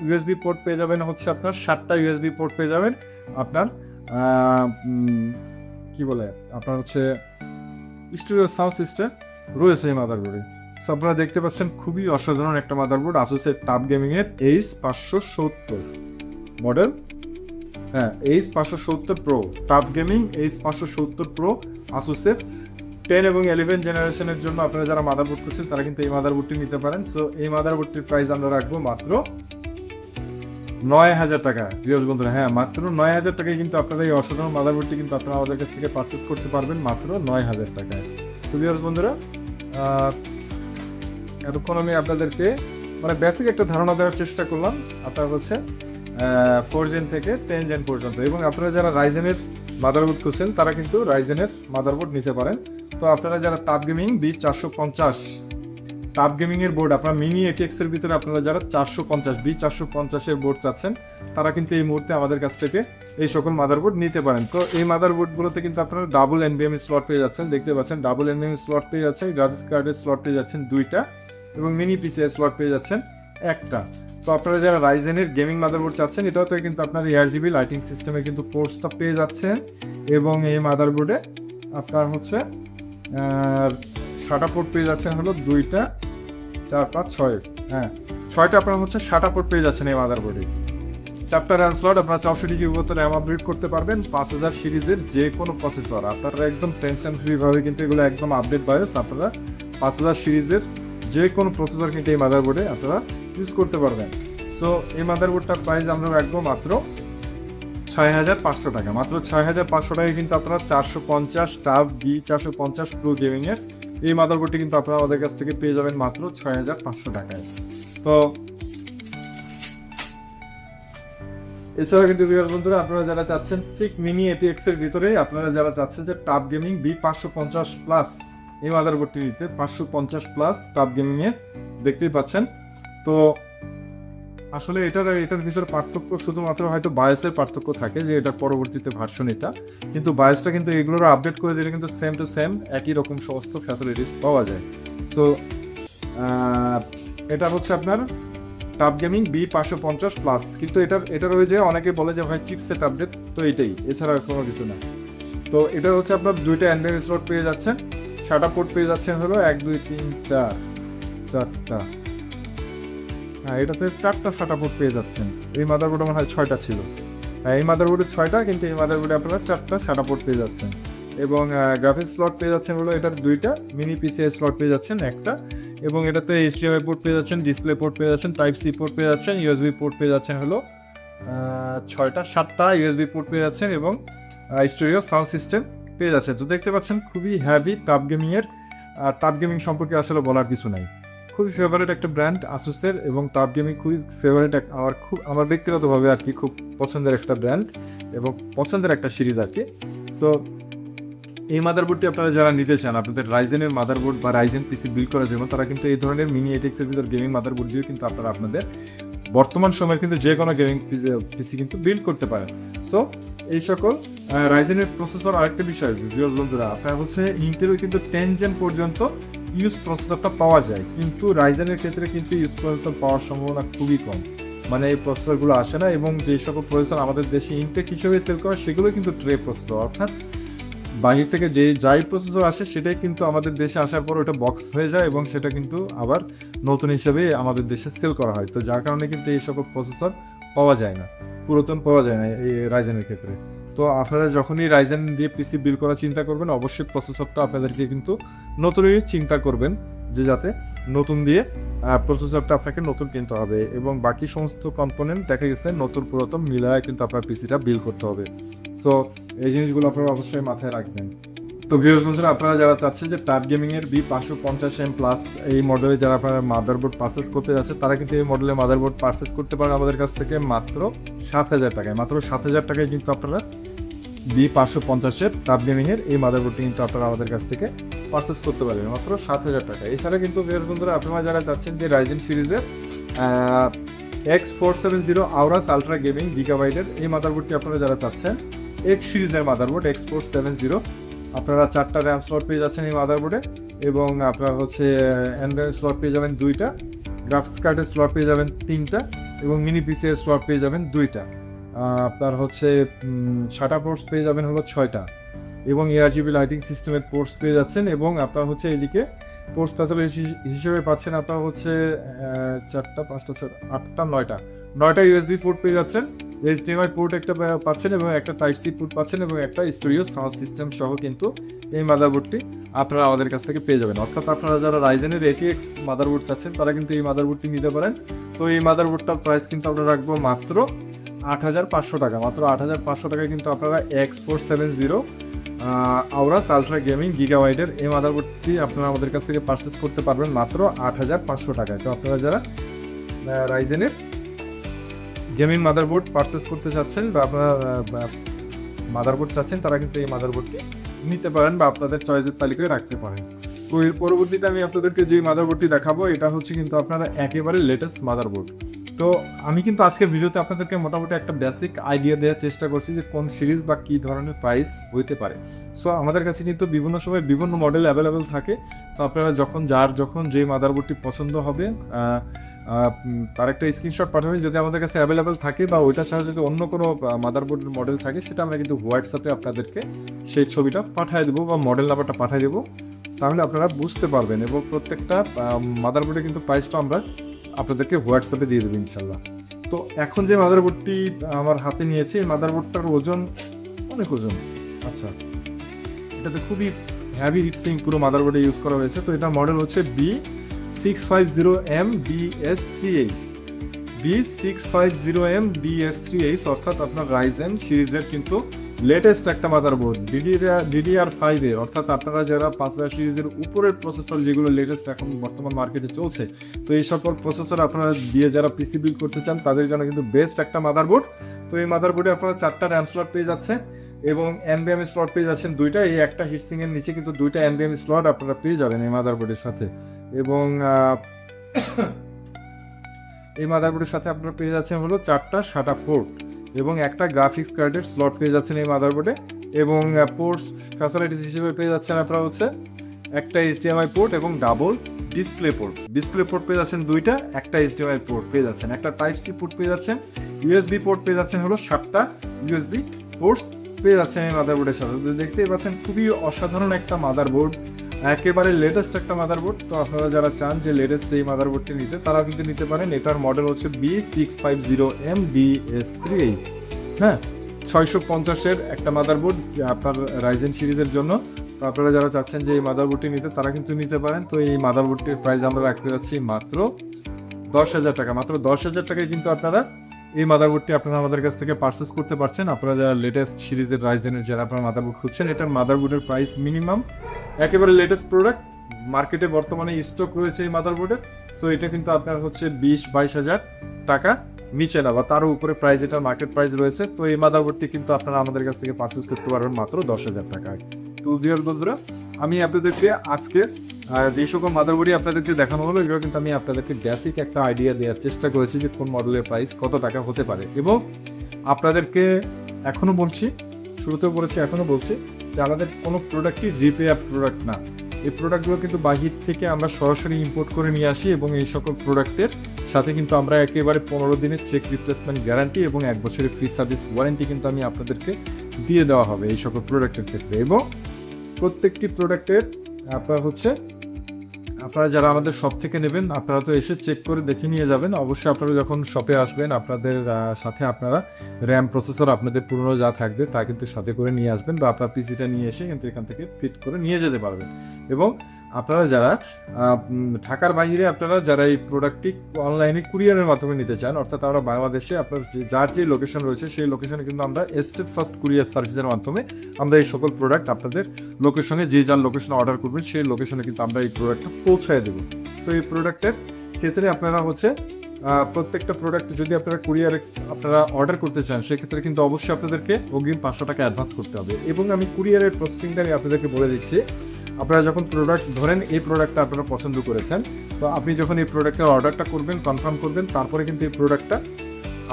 USB port পেয়ে যাবেন হচ্ছে আপনার 7টা USB পোর্ট পেয়ে যাবেন আপনার কি বলে আপনার হচ্ছে স্টুডিও সাউন্ড সিস্টেম রয়েছে এই মাদারবোর্ডে। সো আপনারা দেখতে পাচ্ছেন খুবই অসাধারণ একটা মাদারবোর্ড, আসুসের টাফ গেমিংয়ের H570 মডেল, হ্যাঁ H570 pro TUF gaming H570 pro আসুসের 10 এবং 11 জেনারেশনের জন্য আপনারা যারা মাদারবোর্ড করছেন তারা কিন্তু এই মাদারবোর্ডটি নিতে পারেন। সো এই মাদারবোর্ডটির প্রাইস আমরা রাখবো মাত্র 9,000 টাকা। প্রিয় বন্ধুরা, হ্যাঁ মাত্র 9,000 টাকায় কিন্তু আপনারা এই অসাধারণ মাদারবোর্ডটি কিন্তু আপনারা আমাদের কাছ থেকে পারচেস করতে পারবেন মাত্র 9,000 টাকায়। তো প্রিয় বন্ধুরা, এতক্ষণ আমি আপনাদেরকে মানে বেসিক একটা ধারণা দেওয়ার চেষ্টা করলাম আপনার হচ্ছে 4 জেন থেকে 10 জেন পর্যন্ত, এবং আপনারা যারা রাইজেনের মাদারবোর্ড খুঁজছেন তারা কিন্তু রাইজেনের মাদারবোর্ড নিতে পারেন। তো আপনারা যারা টাফ গেমিং B450 টাফ গেমিংয়ের বোর্ড আপনারা মিনি ATX এর ভিতরে আপনারা যারা 450 B450 এর বোর্ড চাচ্ছেন তারা কিন্তু এই মুহূর্তে আমাদের কাছ থেকে এই সকল মাদারবোর্ড নিতে পারেন। তো এই মাদারবোর্ডগুলোতে কিন্তু আপনারা ডাবল NVMe স্লট পেয়ে যাচ্ছেন, দেখতে পাচ্ছেন ডাবল NVMe স্লট পেয়ে যাচ্ছেন, গ্রাফিক্স কার্ডের স্লট পেয়ে যাচ্ছেন দুইটা, এবং মিনি PCI স্লট পেয়ে যাচ্ছেন একটা। তো আপনারা যারা রাইজেনের গেমিং মাদারবোর্ড চাচ্ছেন এটাতে কিন্তু আপনার ARGB লাইটিং সিস্টেমে কিন্তু পোর্টসটা পেয়ে যাচ্ছেন, এবং এই মাদারবোর্ডে আপনার হচ্ছে শাটা পোর্ট পেয়ে যাচ্ছেন হলো 2টা 4 5 6, হ্যাঁ 6টা আপনারা হচ্ছে শাটা পোর্ট পেয়ে যাচ্ছেন এই মাদারবোর্ডে। 4টা র্যাম স্লট আপনারা 64GB র্যাম আপগ্রেড করতে পারবেন, 5000 সিরিজের যে কোনো প্রসেসর আপনারা একদম টেনশন ফ্রিভাবে কিন্তু এগুলো একদম আপডেট বায়োস আপনারা 5000 সিরিজের যে কোনো প্রসেসর কিন্তু এই মাদারবোর্ডে আপনারা ইউজ করতে পারবেন। সো এই মাদারবোর্ডটার প্রাইস আমরা রাখবো মাত্র 6,500 টাকা। মাত্র 6,500 টাকায় কিন্তু আপনারা 450 টাফ B450 প্রো গেমিংয়ের এই মাদারবোর্ডটি কিন্তু আপনারা আমাদের কাছ থেকে পেয়ে যাবেন মাত্র 6,500 টাকায়। তো এছাড়া কিন্তু বন্ধুরা আপনারা যারা চাচ্ছেন স্টিক মিনি ATX এর ভিতরে আপনারা যারা চাচ্ছেন যে টাফ গেমিং B550 প্লাস এই মাদারবোর্ডটি নিতে 550 প্লাস টাফ গেমিংয়ে দেখতেই পাচ্ছেন। তো আসলে এটার ভিতরে পার্থক্য শুধুমাত্র হয়তো বায়োসের পার্থক্য থাকে যে এটার পরবর্তীতে ভার্সন এটা, কিন্তু বায়োসটা কিন্তু এগুলোর আপডেট করে দিলে কিন্তু সেম টু সেম একই রকম সমস্ত ফ্যাসিলিটিস পাওয়া যায়। সো এটা হচ্ছে আপনার টাফ গেমিং B550 প্লাস, কিন্তু এটার হয়ে যায় অনেকে বলে যে ভাই চিপসেট আপডেট, তো এটাই, এছাড়া কোনো কিছু না। তো এটা হচ্ছে আপনার 2টা NVMe স্লট পেয়ে যাচ্ছেন, শাটা পোর্ট পেয়ে যাচ্ছেন হলো 1 2 3 4 4টা, হ্যাঁ এটাতে 4টা শাটা পোর্ট পেয়ে যাচ্ছেন। এই মাদারবোর্ডে মনে হয় 6টা ছিল, হ্যাঁ এই মাদারবোর্ডে 6টা, কিন্তু এই মাদারবোর্ডে আপনারা 4টা শাটা পোর্ট পেয়ে যাচ্ছেন, এবং গ্রাফিক্স স্লট পেয়ে যাচ্ছেন হলো এটার 2টা, মিনি PCI স্লট পেয়ে যাচ্ছেন একটা, এবং এটাতে HDMI পোর্ট পেয়ে যাচ্ছেন, ডিসপ্লে পোর্ট পেয়ে যাচ্ছেন, টাইপ সি পোর্ট পেয়ে যাচ্ছেন, USB পোর্ট পেয়ে যাচ্ছেন হলো 7টা USB পোর্ট পেয়ে যাচ্ছেন, এবং স্টুডিও সাউন্ড সিস্টেম পেয়ে যাচ্ছেন। তো দেখতে পাচ্ছেন খুবই হ্যাভি টাফ গেমিংয়ের। টাফ গেমিং সম্পর্কে আসলে বলার কিছু নাই, খুবই ফেভারিট একটা ব্র্যান্ড আসুসের, এবং টাফ গেমিং খুবই ফেভারিট আমার ব্যক্তিগতভাবে আর কি খুব পছন্দের একটা ব্র্যান্ড এবং পছন্দের একটা সিরিজ আর কি। সো এই মাদারবোর্ডটি আপনারা যারা নিতে চান আপনাদের রাইজেনের মাদারবোর্ড বা রাইজেন পিসি বিল্ড করার জন্য, তারা কিন্তু এই ধরনের মিনি ATX এর ভিতর গেমিং মাদারবোর্ড দিয়ে কিন্তু আপনারা আপনাদের বর্তমান সময়ের কিন্তু যে কোনো গেমিং পিসি কিন্তু বিল্ড করতে পারেন। সো এই সকল রাইজেনের প্রসেসর আরেকটা বিষয় বন্ধুরা, আপনার হচ্ছে ইন্টেলও কিন্তু 10 জেন পর্যন্ত ইউজ প্রসেসরটা পাওয়া যায়, কিন্তু রাইজেনের ক্ষেত্রে কিন্তু ইউজ প্রসেসর পাওয়ার সম্ভাবনা খুবই কম, মানে এই প্রসেসরগুলো আসে না, এবং যে সকল প্রসেসর আমাদের দেশে ইনটেক হিসেবে সেল করা সেগুলো কিন্তু ট্রে প্রসেসর, অর্থাৎ বাহির থেকে যাই প্রসেসর আসে সেটাই কিন্তু আমাদের দেশে আসার পর ওটা বক্স হয়ে যায়, এবং সেটা কিন্তু আবার নতুন হিসেবে আমাদের দেশে সেল করা হয়। তো যার কারণে কিন্তু এই সকল প্রসেসর পাওয়া যায় না, পুরাতন পাওয়া যায় না এই রাইজেনের ক্ষেত্রে। তো আপনারা যখনই রাইজেন দিয়ে পিসি বিল্ড করার চিন্তা করবেন অবশ্যই প্রসেসরটা আপনাদেরকে কিন্তু নতুনই চিন্তা করবেন, যে যাতে নতুন দিয়ে প্রসেসরটা আপনাকে নতুন কিনতে হবে, এবং বাকি সমস্ত কম্পোনেন্ট দেখা গেছে নতুন পুরাতন মিলায় কিন্তু আপনার পিসিটা বিল্ড করতে হবে। সো এই জিনিসগুলো আপনারা অবশ্যই মাথায় রাখবেন। তো ভিউয়ার্স বন্ধুরা, আপনারা যারা চাচ্ছেন যে টাফ গেমিংয়ের B550M প্লাস এই মডেলে যারা আপনারা মাদারবোর্ড পারচেস করতে যাচ্ছে তারা কিন্তু এই মডেলের মাদারবোর্ড পারচেস করতে পারেন আমাদের কাছ থেকে মাত্র 7,000 টাকায়। মাত্র 7,000 টাকায় কিন্তু আপনারা B550-এর টাফ গেমিংয়ের এই মাদারবোর্ডটি কিন্তু আপনারা আমাদের কাছ থেকে পারচেস করতে পারবেন মাত্র 7,000 টাকা। এছাড়া কিন্তু ভিউয়ার্স বন্ধুরা, আপনারা যারা চাচ্ছেন যে রাইজেন সিরিজের X470 আউরাস আলট্রা গেমিং গিগাবাইটের এই মাদারবোর্ডটি আপনারা যারা চাচ্ছেন, এক্স সিরিজের মাদারবোর্ড X470, আপনারা 4টা র্যাম স্লট পেয়ে যাচ্ছেন এই মাদারবোর্ডে, এবং আপনার হচ্ছে এনভিএম স্লট পেয়ে যাবেন 2টা, গ্রাফিক্স কার্ডের স্লট পেয়ে যাবেন 3টা, এবং মিনি পিসি এর স্লট পেয়ে যাবেন 2টা। আপনার হচ্ছে শাটা পোর্টস পেয়ে যাবেন হলো 6টা, এবং ARGB লাইটিং সিস্টেমের পোর্টস পেয়ে যাচ্ছেন, এবং আপনার হচ্ছে এইদিকে পোর্টস ফ্যাসিলিটি হিসেবে পাচ্ছেন আপনার হচ্ছে 4টা 5টা 8টা 9টা USB পোর্ট পেয়ে যাচ্ছেন, HDMI পোর্ট একটা পাচ্ছেন, এবং একটা টাইপ সি পোর্ট পাচ্ছেন, এবং একটা স্টুডিও সাউন্ড সিস্টেম সহ কিন্তু এই মাদারবোর্ডটি আপনারা আমাদের কাছ থেকে পেয়ে যাবেন। অর্থাৎ আপনারা যারা রাইজেনের ATX মাদারবোর্ড চাচ্ছেন তারা কিন্তু এই মাদারবোর্ডটি নিতে পারেন। তো এই মাদারবোর্ডটার প্রাইস কিন্তু আমরা রাখবো মাত্র 8,500 টাকা। মাত্র 8,500 টাকায় কিন্তু আপনারা X470 আউরাস আলট্রা গেমিং গিগাবাইটের এই মাদারবোর্ডটি আপনারা আমাদের কাছ থেকে পারচেস করতে পারবেন মাত্র 8,500 টাকায়। তো আপনারা যারা রাইজেনের গেমিং মাদারবোর্ড পারচেস করতে চাচ্ছেন বা আপনারা মাদারবোর্ড চাচ্ছেন তারা কিন্তু এই মাদারবোর্ডটি নিতে পারেন বা আপনাদের চয়েসের তালিকায় রাখতে পারেন। তো এর পরবর্তীতে আমি আপনাদেরকে যে মাদারবোর্ডটি দেখাবো এটা হচ্ছে কিন্তু আপনারা একেবারে লেটেস্ট মাদারবোর্ড। তো আমি কিন্তু আজকের ভিডিওতে আপনাদেরকে মোটামুটি একটা বেসিক আইডিয়া দেওয়ার চেষ্টা করছি যে কোন সিরিজ বা কী ধরনের প্রাইস হইতে পারে। সো আমাদের কাছে কিন্তু বিভিন্ন সময় বিভিন্ন মডেল অ্যাভেলেবেল থাকে। তো আপনারা যখন যে মাদারবোর্ডটি পছন্দ হবে তার একটা স্ক্রিনশট পাঠাবেন যদি আমাদের কাছে অ্যাভেলেবেল থাকে, বা ওইটা ছাড়া যদি অন্য কোনো মাদারবোর্ডের মডেল থাকে সেটা আমরা কিন্তু হোয়াটসঅ্যাপে আপনাদেরকে সেই ছবিটা পাঠিয়ে দেবো বা মডেল নাম্বারটা পাঠিয়ে দেবো, তাহলে আপনারা বুঝতে পারবেন। এবং প্রত্যেকটা মাদারবোর্ডে কিন্তু প্রাইসটা আমরা আপনাদেরকে হোয়াটসঅ্যাপে দিয়ে দেবো ইনশাল্লাহ। তো এখন যে মাদারবোর্ডটি আমার হাতে নিয়েছি এই মাদারবোর্ডটার ওজন অনেক ওজন। আচ্ছা, এটাতে খুবই হ্যাভি হিটসিং পুরো মাদারবোর্ডে ইউজ করা হয়েছে। তো এটা মডেল হচ্ছে B650M BS3H, B650M BS3H, অর্থাৎ আপনার রাইজেন সিরিজের কিন্তু লেটেস্ট একটা মাদারবোর্ড DDR5 এর, অর্থাৎ আপনারা যারা 5000 সিরিজের উপরের প্রসেসর যেগুলো লেটেস্ট এখন বর্তমান মার্কেটে চলছে, তো এই সকল প্রসেসর আপনারা দিয়ে যারা পিসি বিল্ড করতে চান তাদের জন্য কিন্তু বেস্ট একটা মাদারবোর্ড। তো এই মাদারবোর্ডে আপনারা 4টা র্যাম স্লট পেয়ে যাচ্ছে এবং NVMe স্লট পেয়ে যাচ্ছেন 2টা। এই একটা হিটসিং এর নিচে কিন্তু 2টা NVMe স্লট আপনারা পেয়ে যাবেন এই মাদারবোর্ডের সাথে, এবং এই মাদারবোর্ডের সাথে আপনারা পেয়ে যাচ্ছেন হলো 4টা SATA পোর্ট এবং একটা গ্রাফিক্স কার্ডের স্লট পেয়ে যাচ্ছেন এই মাদারবোর্ডে, এবং পোর্টস ফ্যাসিলিটিস হিসেবে পেয়ে যাচ্ছেন আপনারা হচ্ছে একটা HDMI পোর্ট এবং ডাবল ডিসপ্লে পোর্ট পেয়ে যাচ্ছেন 2টা, একটা HDMI পোর্ট পেয়ে যাচ্ছেন, একটা টাইপ সি পোর্ট পেয়ে যাচ্ছেন, USB পোর্ট পেয়ে যাচ্ছেন হলো 7টা USB পোর্টস পেয়ে যাচ্ছেন এই মাদারবোর্ডের সাথে। তো দেখতেই পাচ্ছেন খুবই অসাধারণ একটা মাদারবোর্ড, একেবারে লেটেস্ট একটা মাদারবোর্ড। তো আপনারা যারা চান যে লেটেস্ট এই মাদারবোর্ডটি নিতে তারা কিন্তু নিতে পারেন। এটার মডেল হচ্ছে B650M BS3H। হ্যাঁ, 650-এর একটা মাদারবোর্ড আপনার রাইজেন সিরিজের জন্য। তো আপনারা যারা চাচ্ছেন যে এই মাদারবোর্ডটি নিতে তারা কিন্তু নিতে পারেন। তো এই মাদারবোর্ডটির প্রাইস আমরা রাখতে যাচ্ছি মাত্র 10,000 টাকা। মাত্র 10,000 টাকায় কিন্তু আপনারা এই মাদারবোর্ডটি আপনারা আমাদের কাছ থেকে পারচেস করতে পারছেন। আপনারা যারা লেটেস্ট সিরিজের রাইজেনের যারা আপনারা মাদারবোর্ড খুঁজছেন, এটার মাদারবোর্ডের প্রাইস মিনিমাম, একেবারে লেটেস্ট প্রোডাক্ট, মার্কেটে বর্তমানে স্টক রয়েছে এই মাদারবোর্ডের। সো এটা কিন্তু আপনার হচ্ছে 20-22,000 টাকা নিচে না বা তারও উপরে প্রাইস, এটা মার্কেট প্রাইস রয়েছে। তো এই মাদারবোর্ডটি কিন্তু আপনারা আমাদের কাছ থেকে পারচেস করতে পারবেন মাত্র 10,000 টাকায়। তো ডিয়ার বন্ধুরা, আমি আপনাদেরকে আজকে যে সকল মাদারবোর্ডই আপনাদেরকে দেখানো হলো এগুলো কিন্তু আমি আপনাদেরকে বেসিক একটা আইডিয়া দেওয়ার চেষ্টা করেছি যে কোন মডেলের প্রাইস কত টাকা হতে পারে, এবং আপনাদেরকে এখনও বলছি, শুরুতেও বলেছি এখনও বলছি যে আমাদের কোনো প্রোডাক্টই রিপেয়ার প্রোডাক্ট না। এই প্রোডাক্টগুলো কিন্তু বাহির থেকে আমরা সরাসরি ইম্পোর্ট করে নিয়ে আসি, এবং এই সকল প্রোডাক্টের সাথে কিন্তু আমরা একেবারে 15 দিনের চেক রিপ্লেসমেন্ট গ্যারান্টি এবং 1 বছরের ফ্রি সার্ভিস ওয়ারেন্টি কিন্তু আমি আপনাদেরকে দিয়ে দেওয়া হবে এই সকল প্রোডাক্টের ক্ষেত্রে। এবং প্রত্যেকটি প্রোডাক্টের আপনারা যারা আমাদের শপ থেকে নেবেন আপনারা তো এসে চেক করে দেখে নিয়ে যাবেন। অবশ্যই আপনারা যখন শপে আসবেন আপনাদের সাথে আপনারা র্যাম প্রসেসর আপনাদের পুরনো যা থাকবে তা কিন্তু সাথে করে নিয়ে আসবেন, বা আপনার পিসিটা নিয়ে এসে কিন্তু এখান থেকে ফিট করে নিয়ে যেতে পারবেন। এবং আপনারা যারা ঢাকার বাইরে আপনারা যারা এই প্রোডাক্টটি অনলাইনে কুরিয়ারের মাধ্যমে নিতে চান, অর্থাৎ আমরা বাংলাদেশে আপনার যার যে লোকেশন রয়েছে সেই লোকেশনে কিন্তু আমরা স্টেট ফার্স্ট কুরিয়ার সার্ভিসের মাধ্যমে আমরা এই সকল প্রোডাক্ট আপনাদের লোকেশনে যে যার লোকেশনে অর্ডার করবেন সেই লোকেশনে কিন্তু আমরা এই প্রোডাক্টটা পৌঁছায় দেবো। তো এই প্রোডাক্টের ক্ষেত্রে আপনারা হচ্ছে প্রত্যেকটা প্রোডাক্ট যদি আপনারা কুরিয়ারে আপনারা অর্ডার করতে চান সেক্ষেত্রে কিন্তু অবশ্যই আপনাদেরকে অগ্রিম 500 টাকা অ্যাডভান্স করতে হবে। এবং আমি কুরিয়ারের প্রসেসিংটা আমি আপনাদেরকে বলে দিচ্ছি, আপনারা যখন প্রোডাক্ট ধরেন এই প্রোডাক্টটা আপনারা পছন্দ করেছেন, তো আপনি যখন এই প্রোডাক্টের অর্ডারটা করবেন, কনফার্ম করবেন, তারপরে কিন্তু এই প্রোডাক্টটা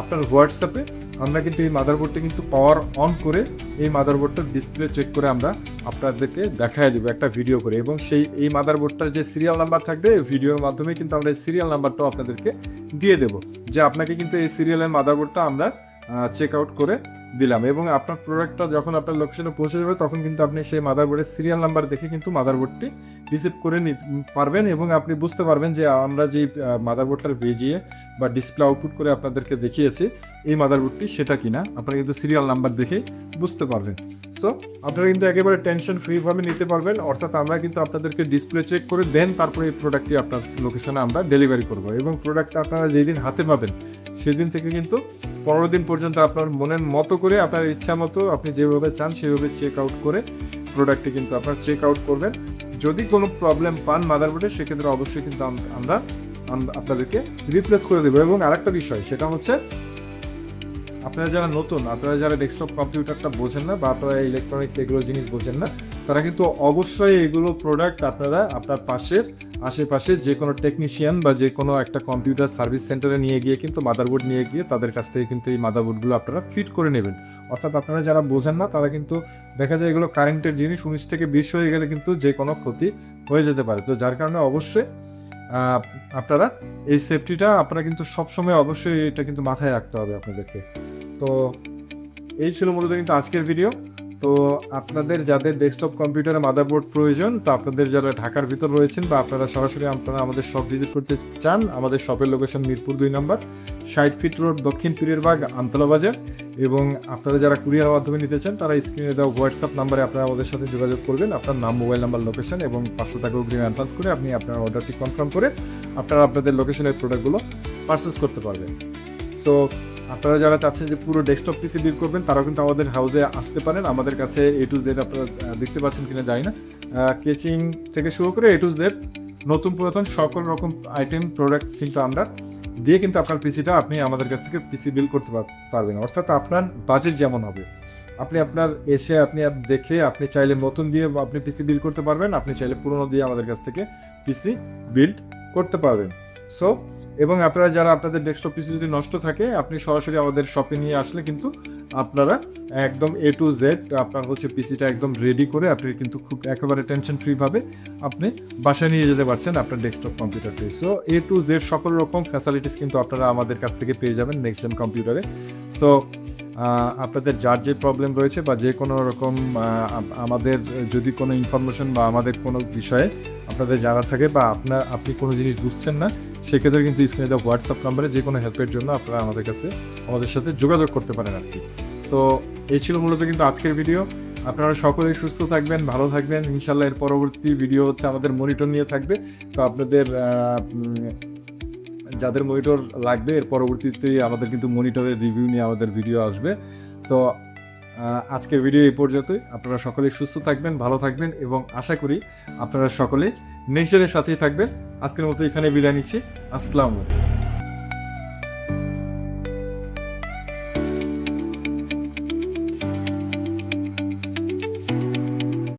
আপনার হোয়াটসঅ্যাপে আমরা কিন্তু এই মাদারবোর্ডটা কিন্তু পাওয়ার অন করে এই মাদারবোর্ডটার ডিসপ্লে চেক করে আমরা আপনাদেরকে দেখায় দেবো একটা ভিডিও করে, এবং এই মাদারবোর্ডটার যে সিরিয়াল নাম্বার থাকবে ভিডিওর মাধ্যমে কিন্তু আমরা এই সিরিয়াল নাম্বারটাও আপনাদেরকে দিয়ে দেবো, যে আপনাকে কিন্তু এই সিরিয়ালের মাদারবোর্ডটা আমরা চেক আউট করে দিলাম। এবং আপনার প্রোডাক্টটা যখন আপনার লোকেশনে পৌঁছে যাবে তখন কিন্তু আপনি সেই মাদারবোর্ডের সিরিয়াল নাম্বার দেখে কিন্তু মাদারবোর্ডটি রিসিভ করে পারবেন, এবং আপনি বুঝতে পারবেন যে আমরা যে মাদারবোর্ডটার ভিজিয়ে বা ডিসপ্লে আউটপুট করে আপনাদেরকে দেখিয়েছি এই মাদারবোর্ডটি সেটা কিনা আপনারা কিন্তু সিরিয়াল নাম্বার দেখে বুঝতে পারবেন। সো আপনারা কিন্তু একেবারে টেনশন ফ্রিভাবে নিতে পারবেন, অর্থাৎ আমরা কিন্তু আপনাদেরকে ডিসপ্লে চেক করে দেন তারপরে এই প্রোডাক্টটি আপনার লোকেশনে আমরা ডেলিভারি করব, এবং প্রোডাক্টটা আপনারা যেই দিন হাতে পাবেন সেদিন থেকে কিন্তু 15 দিন পর্যন্ত আপনার মনের মতো করে আপনার ইচ্ছা মতো আপনি যেভাবে চান সেভাবে চেক আউট করে প্রোডাক্টটি কিন্তু আপনার চেক আউট করবেন। যদি কোনো প্রবলেম পান মাদারবোর্ডে সেক্ষেত্রে অবশ্যই কিন্তু আমরা আপনাদেরকে রিপ্লেস করে দেবো। এবং আরেকটা বিষয় সেটা হচ্ছে, আপনারা যারা নতুন, আপনারা যারা ডেস্কটপ কম্পিউটারটা বোঝেন না বা আপনারা ইলেকট্রনিক্স এগুলো জিনিস বোঝেন না, তারা কিন্তু অবশ্যই এগুলো প্রোডাক্ট আপনারা আপনার আশেপাশে যে কোনো টেকনিশিয়ান বা যে কোনো একটা কম্পিউটার সার্ভিস সেন্টারে নিয়ে গিয়ে কিন্তু মাদারবোর্ড নিয়ে গিয়ে তাদের কাছ থেকে কিন্তু এই মাদারবোর্ডগুলো আপনারা ফিট করে নেবেন। অর্থাৎ আপনারা যারা বোঝেন না তারা কিন্তু দেখা যায় এগুলো কারেন্টের জিনিস 19 থেকে 20 হয়ে গেলে কিন্তু যে কোনো ক্ষতি হয়ে যেতে পারে। তো যার কারণে অবশ্যই আপনারা এই সেফটিটা আপনারা কিন্তু সবসময় অবশ্যই এটা কিন্তু মাথায় রাখতে হবে আপনাদেরকে। তো এই ছিল মূলত কিন্তু আজকের ভিডিও। তো আপনাদের যাদের ডেস্কটপ কম্পিউটারে মাদারবোর্ড প্রয়োজন, তো আপনাদের যারা ঢাকার ভিতর রয়েছেন বা আপনারা সরাসরি আপনারা আমাদের শপ ভিজিট করতে চান, আমাদের শপের লোকেশন মিরপুর 2 নম্বর 60 ফিট রোড, দক্ষিণ পীরেরবাগ, আমতলা বাজার। এবং আপনারা যারা কুরিয়ার মাধ্যমে নিতে চান তারা স্ক্রিনে দেওয়া হোয়াটসঅ্যাপ নাম্বারে আপনারা আমাদের সাথে যোগাযোগ করবেন, আপনার নাম, মোবাইল নাম্বার, লোকেশন এবং 500 টাকা অগ্রিম অ্যাডভান্স করে আপনি আপনার অর্ডারটি কনফার্ম করে আপনারা আপনাদের লোকেশনের প্রোডাক্টগুলো পারচেস করতে পারবেন। সো আপনারা যারা চাচ্ছেন যে পুরো ডেস্কটপ পিসি বিল্ড করবেন তারাও কিন্তু আমাদের হাউসে আসতে পারেন। আমাদের কাছে A to Z আপনারা দেখতে পাচ্ছেন কিনা জানি না, কেচিং থেকে শুরু করে A to Z নতুন পুরাতন সকল রকম আইটেম প্রোডাক্ট কিন্তু আমরা দিয়ে কিন্তু আপনার পিসিটা আপনি আমাদের কাছ থেকে পিসি বিল্ড করতে পারবেন। অর্থাৎ আপনার বাজেট যেমন হবে আপনি আপনার এসে আপনি দেখে আপনি চাইলে নতুন দিয়ে আপনি পিসি বিল্ড করতে পারবেন, আপনি চাইলে পুরনো দিয়ে আমাদের কাছ থেকে পিসি বিল্ড করতে পারবেন। সো এবং আপনারা যারা আপনাদের ডেস্কটপ পিসি যদি নষ্ট থাকে আপনি সরাসরি আমাদের শপে নিয়ে আসলে কিন্তু আপনারা একদম A to Z আপনার হচ্ছে পিসিটা একদম রেডি করে আপনি কিন্তু খুব একেবারে টেনশন ফ্রিভাবে আপনি বাসায় নিয়ে যেতে পারছেন আপনার ডেস্কটপ কম্পিউটারটি। সো A to Z সকল রকম ফ্যাসিলিটিস কিন্তু আপনারা আমাদের কাছ থেকে পেয়ে যাবেন নেক্সট জেন কম্পিউটারে। সো আপনাদের যার যে প্রবলেম রয়েছে বা যে কোনো রকম আমাদের যদি কোনো ইনফরমেশন বা আমাদের কোনো বিষয়ে আপনাদের জানার থাকে বা আপনি কোনো জিনিস বুঝছেন না, সেক্ষেত্রে কিন্তু স্ক্রিনে দেওয়া হোয়াটসঅ্যাপ নাম্বারে যে কোনো হেল্পের জন্য আপনারা আমাদের সাথে যোগাযোগ করতে পারেন আর কি। তো এই ছিল মূলত কিন্তু আজকের ভিডিও। আপনারা সকলেই সুস্থ থাকবেন, ভালো থাকবেন ইনশাল্লাহ। এর পরবর্তী ভিডিও হচ্ছে আমাদের মনিটর নিয়ে থাকবে। তো আপনাদের যাদের মনিটর লাগবে এর পরবর্তীতে আমাদের কিন্তু মনিটরের রিভিউ নিয়ে আমাদের ভিডিও আসবে। সো আজকের ভিডিও এই পর্যন্তই। আপনারা সকলেই সুস্থ থাকবেন, ভালো থাকবেন এবং আশা করি আপনারা সকলে নেক্সট জেনের সাথেই থাকবেন। আজকের মতো এখানে বিদায় নিচ্ছি। আসসালামু আলাইকুম।